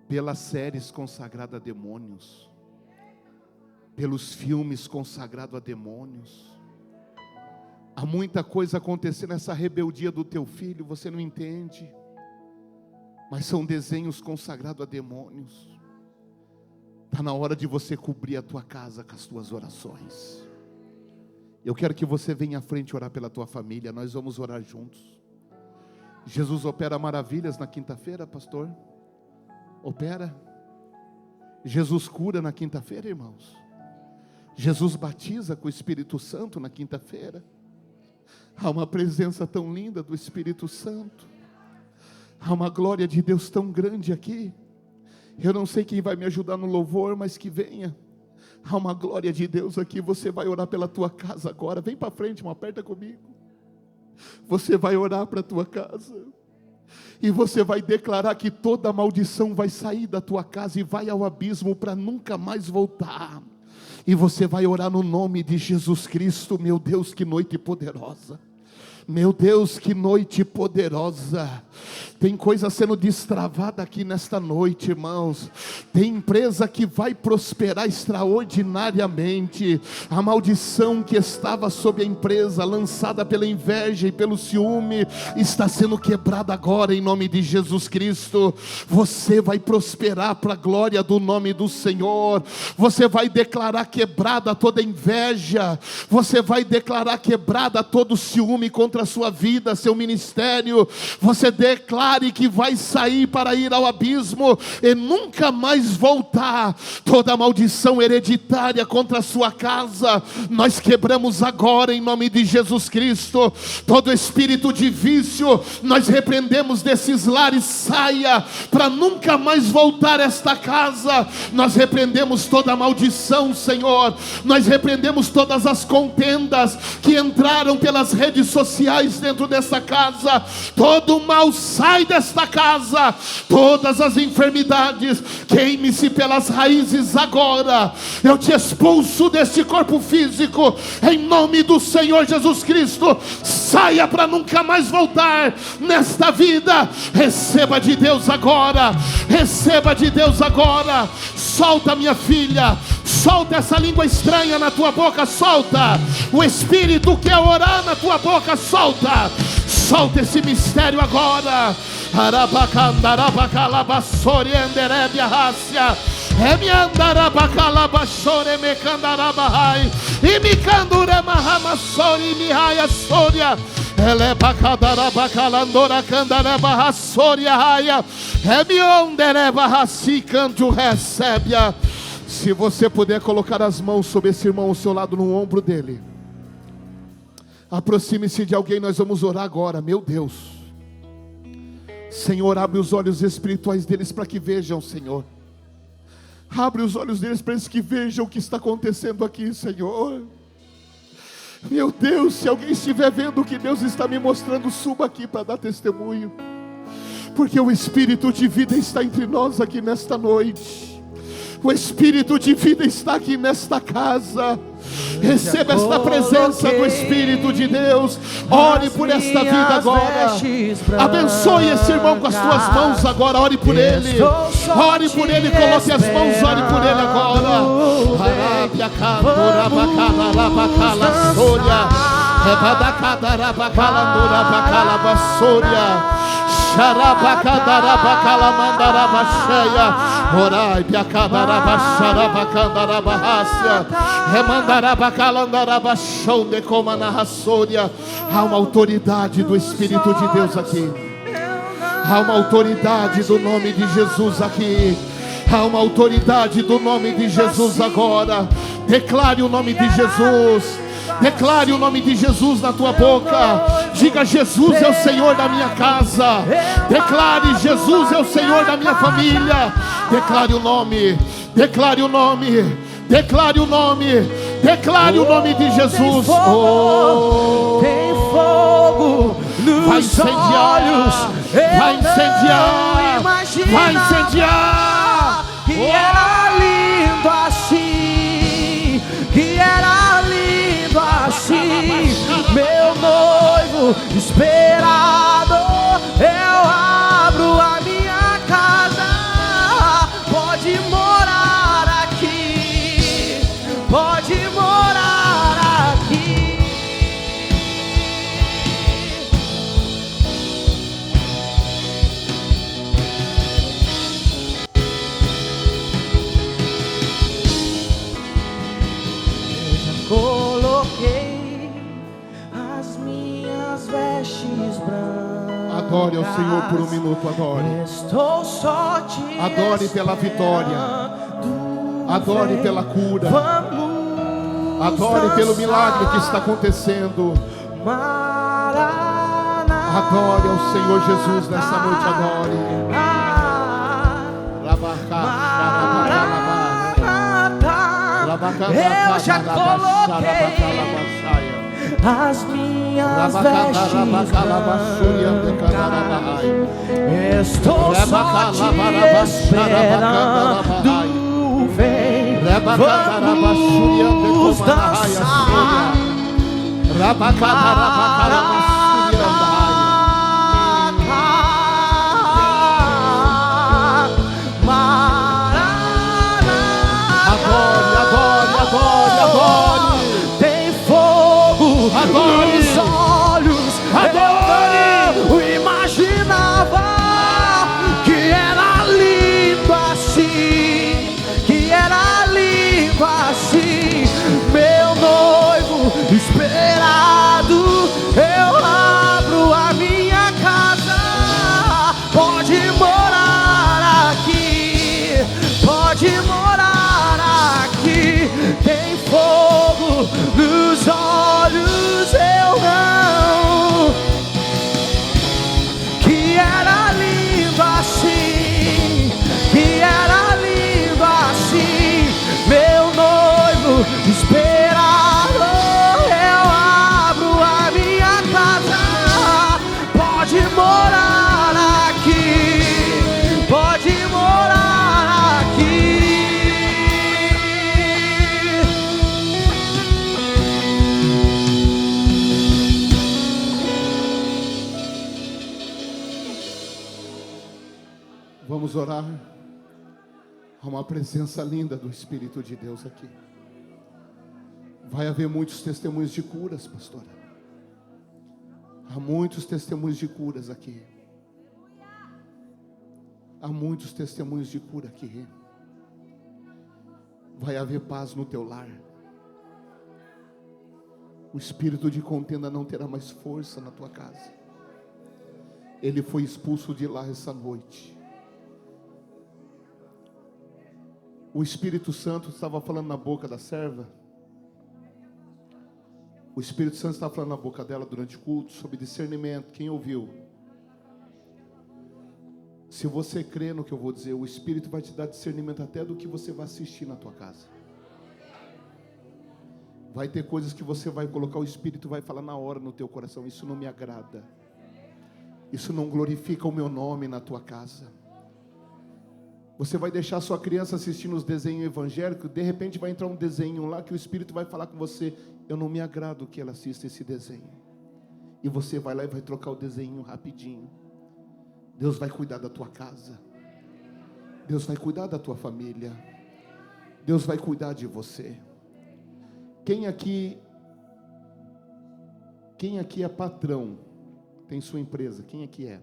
pelas séries consagradas a demônios, pelos filmes consagrados a demônios. Há muita coisa acontecendo nessa rebeldia do teu filho, você não entende, mas são desenhos consagrados a demônios. Está na hora de você cobrir a tua casa com as tuas orações. Eu quero que você venha à frente orar pela tua família. Nós vamos orar juntos. Jesus opera maravilhas na quinta-feira, pastor? Opera. Jesus cura na quinta-feira, irmãos. Jesus batiza com o Espírito Santo na quinta-feira. Há uma presença tão linda do Espírito Santo. Há uma glória de Deus tão grande aqui. Eu não sei quem vai me ajudar no louvor, mas que venha. Há uma glória de Deus aqui. Você vai orar pela tua casa agora. Vem para frente, irmão, aperta comigo. Você vai orar para a tua casa. E você vai declarar que toda maldição vai sair da tua casa e vai ao abismo para nunca mais voltar. E você vai orar no nome de Jesus Cristo. Meu Deus, que noite poderosa. Meu Deus, que noite poderosa. Tem coisa sendo destravada aqui nesta noite, irmãos. Tem empresa que vai prosperar extraordinariamente. A maldição que estava sobre a empresa, lançada pela inveja e pelo ciúme, está sendo quebrada agora em nome de Jesus Cristo. Você vai prosperar para a glória do nome do Senhor. Você vai declarar quebrada toda inveja. Você vai declarar quebrada todo ciúme contra a sua vida, seu ministério. Você declare que vai sair para ir ao abismo e nunca mais voltar. Toda maldição hereditária contra a sua casa, nós quebramos agora em nome de Jesus Cristo. Todo espírito de vício, nós repreendemos desses lares, saia para nunca mais voltar a esta casa. Nós repreendemos toda maldição, Senhor. Nós repreendemos todas as contendas que entraram pelas redes sociais dentro dessa casa. Todo mal sai desta casa. Todas as enfermidades, queime-se pelas raízes agora. Eu te expulso deste corpo físico em nome do Senhor Jesus Cristo. Saia para nunca mais voltar nesta vida. Receba de Deus agora. Receba de Deus agora. Solta, minha filha. Solta essa língua estranha na tua boca. Solta. O Espírito quer orar na tua boca. Solta. Solta esse mistério agora. Arabacandarabacalavasori enderebia rácia. Emiandarabacalabachore mecandarabahai. E micanduremahamassori mihaia soria. Elebacadarabacalandora candarebarrassoria raia. Emionderebarraci canto recebia. Se você puder colocar as mãos sobre esse irmão ao seu lado, no ombro dele. Aproxime-se de alguém, nós vamos orar agora. Meu Deus, Senhor, abre os olhos espirituais deles para que vejam, Senhor. Abre os olhos deles para que vejam o que está acontecendo aqui, Senhor. Meu Deus, se alguém estiver vendo o que Deus está me mostrando, suba aqui para dar testemunho. Porque o Espírito de vida está entre nós aqui nesta noite. O Espírito de vida está aqui nesta casa. Receba esta presença do Espírito de Deus. Ore por esta vida agora. Abençoe esse irmão com as tuas mãos agora. Ore por ele. Ore por ele. Coloque as mãos. Ore por ele agora. Arábia, Candura, Bacala, Rabacala, Sôria. Rebadacada, Bacala, Dura, Bacala, Bassôria. Xarabacadara, Mandarabaxeia, Orai, Piacadarabaxarabacandarabácia, Remandarabacalandarabachão de Comanarraçôria. Há uma autoridade do Espírito de Deus aqui. Há uma autoridade do nome de Jesus aqui. Há uma autoridade do nome de Jesus agora. Declare o nome de Jesus. Declare o nome de Jesus na tua boca. Diga: Jesus é o Senhor da minha casa. Declare: Jesus é o Senhor da minha família. Declare o nome. Declare o nome. Declare o nome. Declare o nome de Jesus. Oh, tem fogo nos olhos. Vai incendiar. Vai incendiar. Que era lindo assim. Que era lindo assim. Meu noivo esperado. Eu abro a minha casa. Pode morar aqui. Pode morar aqui. Eu já coloquei as minhas vestes brancas. Adore ao Senhor por um minuto. Adore. Estou só te Adore pela vitória. Adore pela cura. Adore pelo milagre que está acontecendo. Adore ao Senhor Jesus nessa noite. Adore. Eu já coloquei as minhas vestes brancas. Estou só te esperando. Vem, vamos dançar. Tem fogo nos olhos. Eu imaginava que era lindo assim. Que era lindo assim. Meu noivo esperado. Eu abro a minha casa. Pode morar aqui. Pode morar aqui. Tem fogo nos olhos. Eu não. Que era lindo assim. Que era lindo assim. Meu noivo esperado. Eu abro a minha casa. Pode morar aqui. Pode morar aqui. Vamos orar. Há uma presença linda do Espírito de Deus aqui. Vai haver muitos testemunhos de curas, pastora. Há muitos testemunhos de curas aqui. Há muitos testemunhos de cura aqui. Vai haver paz no teu lar. O espírito de contenda não terá mais força na tua casa. Ele foi expulso de lá essa noite. O Espírito Santo estava falando na boca da serva. O Espírito Santo estava falando na boca dela durante o culto sobre discernimento. Quem ouviu? Se você crê no que eu vou dizer, o Espírito vai te dar discernimento até do que você vai assistir na tua casa. Vai ter coisas que você vai colocar, o Espírito vai falar na hora no teu coração: isso não me agrada. Isso não glorifica o meu nome na tua casa. Você vai deixar sua criança assistindo os desenhos evangélicos, de repente vai entrar um desenho lá que o Espírito vai falar com você: eu não me agrado que ela assista esse desenho. E você vai lá e vai trocar o desenho rapidinho. Deus vai cuidar da tua casa. Deus vai cuidar da tua família. Deus vai cuidar de você. Quem aqui é patrão? Tem sua empresa? Quem aqui é?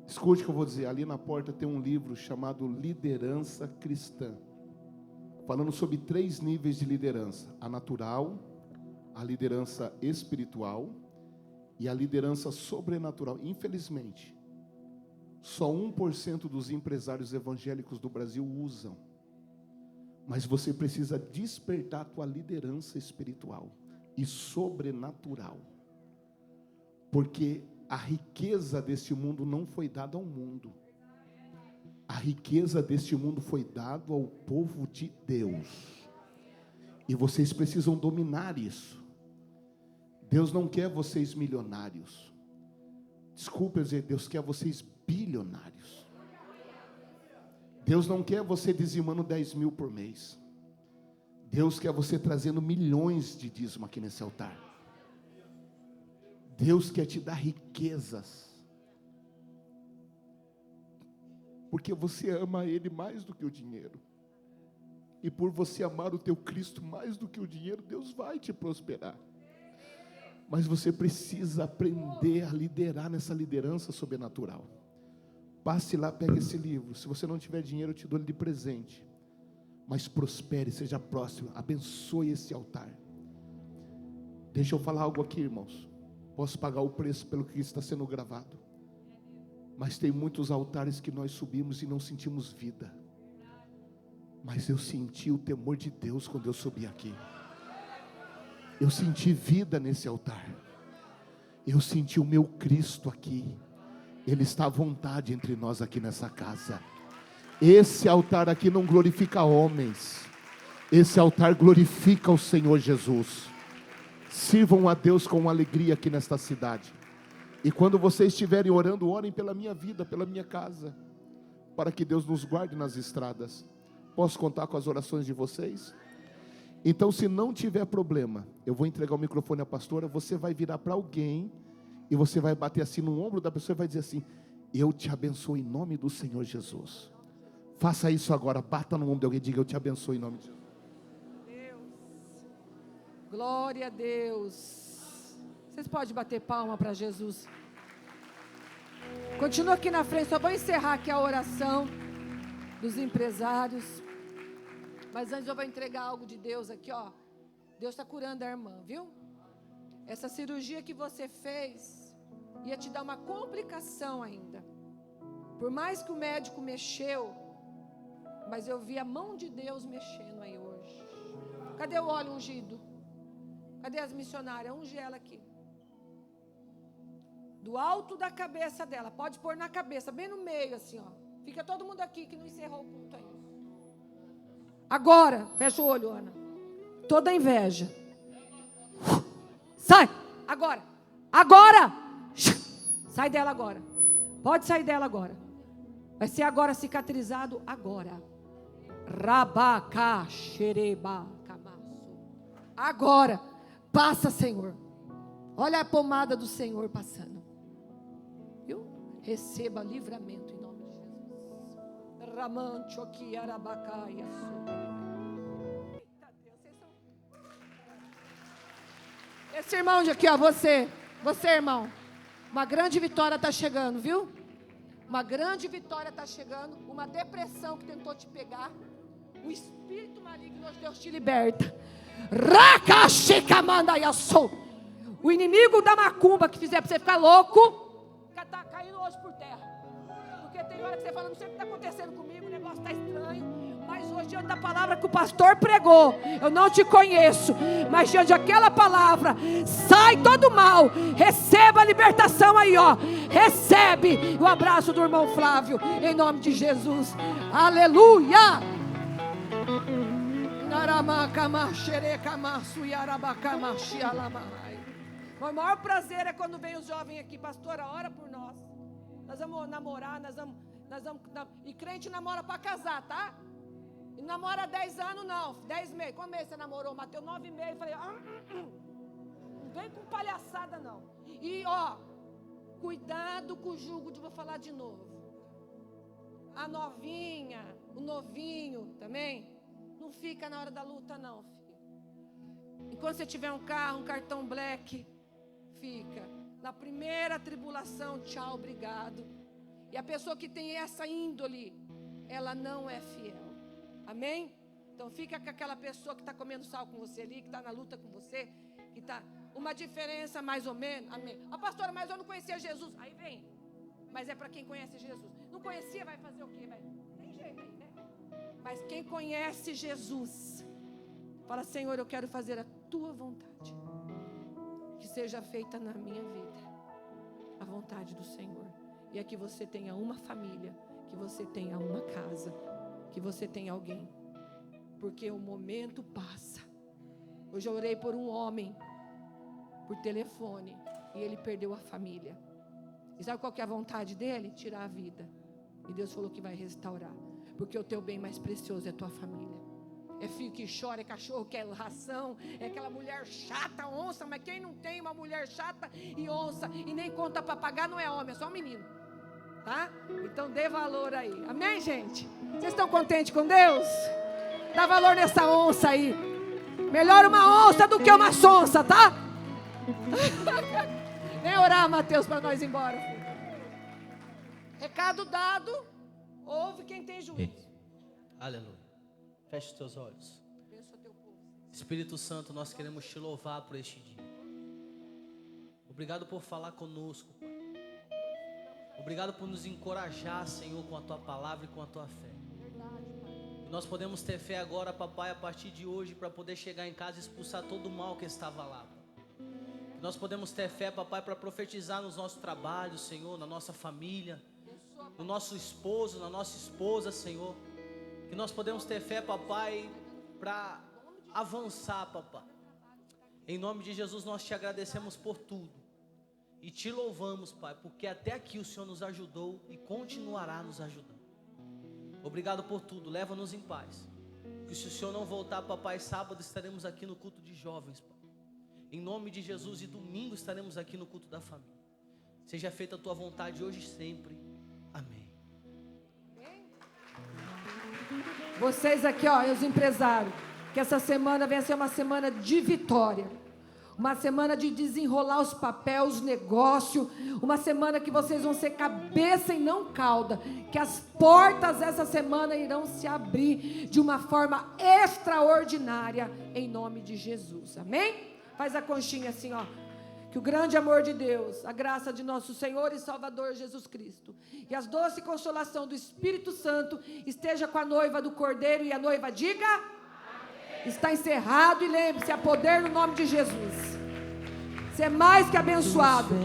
Escute o que eu vou dizer. Ali na porta tem um livro chamado Liderança Cristã, falando sobre 3 níveis de liderança: a natural, a liderança espiritual e a liderança sobrenatural. Infelizmente, só 1% dos empresários evangélicos do Brasil usam. Mas você precisa despertar a tua liderança espiritual e sobrenatural. Porque a riqueza deste mundo não foi dada ao mundo. A riqueza deste mundo foi dada ao povo de Deus. E vocês precisam dominar isso. Deus não quer vocês milionários. Desculpa dizer, Deus quer vocês bilionários. Deus não quer você dizimando 10 mil por mês. Deus quer você trazendo milhões de dízimo aqui nesse altar. Deus quer te dar riquezas. Porque você ama Ele mais do que o dinheiro. E por você amar o teu Cristo mais do que o dinheiro, Deus vai te prosperar. Mas você precisa aprender a liderar nessa liderança sobrenatural. Passe lá, pegue esse livro. Se você não tiver dinheiro, eu te dou ele de presente. Mas prospere, seja próximo, abençoe esse altar. Deixa eu falar algo aqui, irmãos. Posso pagar o preço pelo que está sendo gravado. Mas tem muitos altares que nós subimos e não sentimos vida. Mas eu senti o temor de Deus quando eu subi aqui. Eu senti vida nesse altar. Eu senti o meu Cristo aqui. Ele está à vontade entre nós aqui nessa casa. Esse altar aqui não glorifica homens. Esse altar glorifica o Senhor Jesus. Sirvam a Deus com alegria aqui nesta cidade. E quando vocês estiverem orando, orem pela minha vida, pela minha casa, para que Deus nos guarde nas estradas. Posso contar com as orações de vocês? Então, se não tiver problema, eu vou entregar o microfone à pastora. Você vai virar para alguém e você vai bater assim no ombro da pessoa e vai dizer assim: eu te abençoo em nome do Senhor Jesus. Faça isso agora, bata no ombro de alguém e diga: eu te abençoo em nome de Jesus. Glória a Deus. Vocês podem bater palma para Jesus. Continua aqui na frente, só vou encerrar aqui a oração dos empresários. Mas antes eu vou entregar algo de Deus aqui, ó. Deus está curando a irmã, viu? Essa cirurgia que você fez ia te dar uma complicação ainda. Por mais que o médico mexeu, mas eu vi a mão de Deus mexendo aí hoje. Cadê o óleo ungido? Cadê as missionárias? Unge ela aqui. Do alto da cabeça dela. Pode pôr na cabeça, bem no meio assim, ó. Fica todo mundo aqui que não encerrou o culto ainda. Agora, fecha o olho, Ana. Toda inveja. Sai! Agora! Agora! Sai dela agora. Pode sair dela agora. Vai ser agora cicatrizado agora. Rabacá, xereba, camaço. Agora. Passa, Senhor. Olha a pomada do Senhor passando. Viu? Receba livramento em nome de Jesus. Ramancho aqui, arabacaia. Eita Deus, vocês são... Esse irmão de aqui, ó, você, irmão. Uma grande vitória está chegando, viu? Uma grande vitória está chegando. Uma depressão que tentou te pegar. O espírito maligno de Deus te liberta. O inimigo da macumba que fizer para você ficar louco, está caindo hoje por terra. Porque tem hora que você fala: não sei o que está acontecendo comigo, o negócio está estranho. Mas hoje, diante da palavra que o pastor pregou, eu não te conheço, mas diante daquela palavra, sai todo mal. Receba a libertação aí, ó. Recebe o abraço do irmão Flávio, em nome de Jesus. Aleluia. O maior prazer é quando vem os jovens aqui: pastora, ora por nós. Nós vamos namorar, nós vamos E crente namora para casar, tá? E namora 10 anos, não. 10 meses. Quantos meses você namorou, Mateus? 9 meses. Falei, não vem com palhaçada, não. E, cuidado com o jugo vou falar de novo. A novinha, o novinho também, não fica na hora da luta, não, filho. Enquanto você tiver um carro, um cartão black, fica. Na primeira tribulação, tchau, obrigado. E a pessoa que tem essa índole, ela não é fiel. Amém? Então fica com aquela pessoa que está comendo sal com você ali, que está na luta com você, que está uma diferença mais ou menos. Amém. Pastora, mas eu não conhecia Jesus. Aí vem. Mas é para quem conhece Jesus. Não conhecia, vai fazer o quê? Tem jeito aí, né? Mas quem conhece Jesus, fala, Senhor, eu quero fazer a tua vontade. Que seja feita na minha vida a vontade do Senhor. E é que você tenha uma família, que você tenha uma casa, que você tenha alguém. Porque o momento passa. Hoje eu orei por um homem, por telefone, e ele perdeu a família. E sabe qual que é a vontade dele? Tirar a vida. E Deus falou que vai restaurar. Porque o teu bem mais precioso é a tua família. É filho que chora, é cachorro que é ração, é aquela mulher chata, onça. Mas quem não tem uma mulher chata e onça e nem conta para pagar não é homem, é só um menino. Tá? Então dê valor aí. Amém, gente? Vocês estão contentes com Deus? Dá valor nessa onça aí. Melhor uma onça do que uma sonsa, tá? Vem orar, Mateus, para nós ir embora. Recado dado. Ouve quem tem juízo. Aleluia. Feche os teus olhos. Espírito Santo, nós queremos te louvar por este dia. Obrigado por falar conosco, Pai. Obrigado por nos encorajar, Senhor, com a tua palavra e com a tua fé. E nós podemos ter fé agora, papai, a partir de hoje, para poder chegar em casa e expulsar todo o mal que estava lá. E nós podemos ter fé, papai, para profetizar nos nossos trabalhos, Senhor, na nossa família, no nosso esposo, na nossa esposa, Senhor. Que nós podemos ter fé, papai, para avançar, papai. Em nome de Jesus nós te agradecemos por tudo. E te louvamos, Pai, porque até aqui o Senhor nos ajudou e continuará nos ajudando. Obrigado por tudo, leva-nos em paz. Que se o Senhor não voltar, papai, sábado estaremos aqui no culto de jovens, Pai. Em nome de Jesus, e domingo estaremos aqui no culto da família. Seja feita a tua vontade hoje e sempre. Amém. Vocês aqui, os empresários, que essa semana venha ser uma semana de vitória, uma semana de desenrolar os papéis, os negócios, uma semana que vocês vão ser cabeça e não cauda, que as portas essa semana irão se abrir de uma forma extraordinária, em nome de Jesus, amém? Faz a conchinha assim, que o grande amor de Deus, a graça de nosso Senhor e Salvador Jesus Cristo e as doce consolação do Espírito Santo esteja com a noiva do Cordeiro, e a noiva diga: amém. Está encerrado, e lembre-se, há poder no nome de Jesus. Você é mais que abençoado.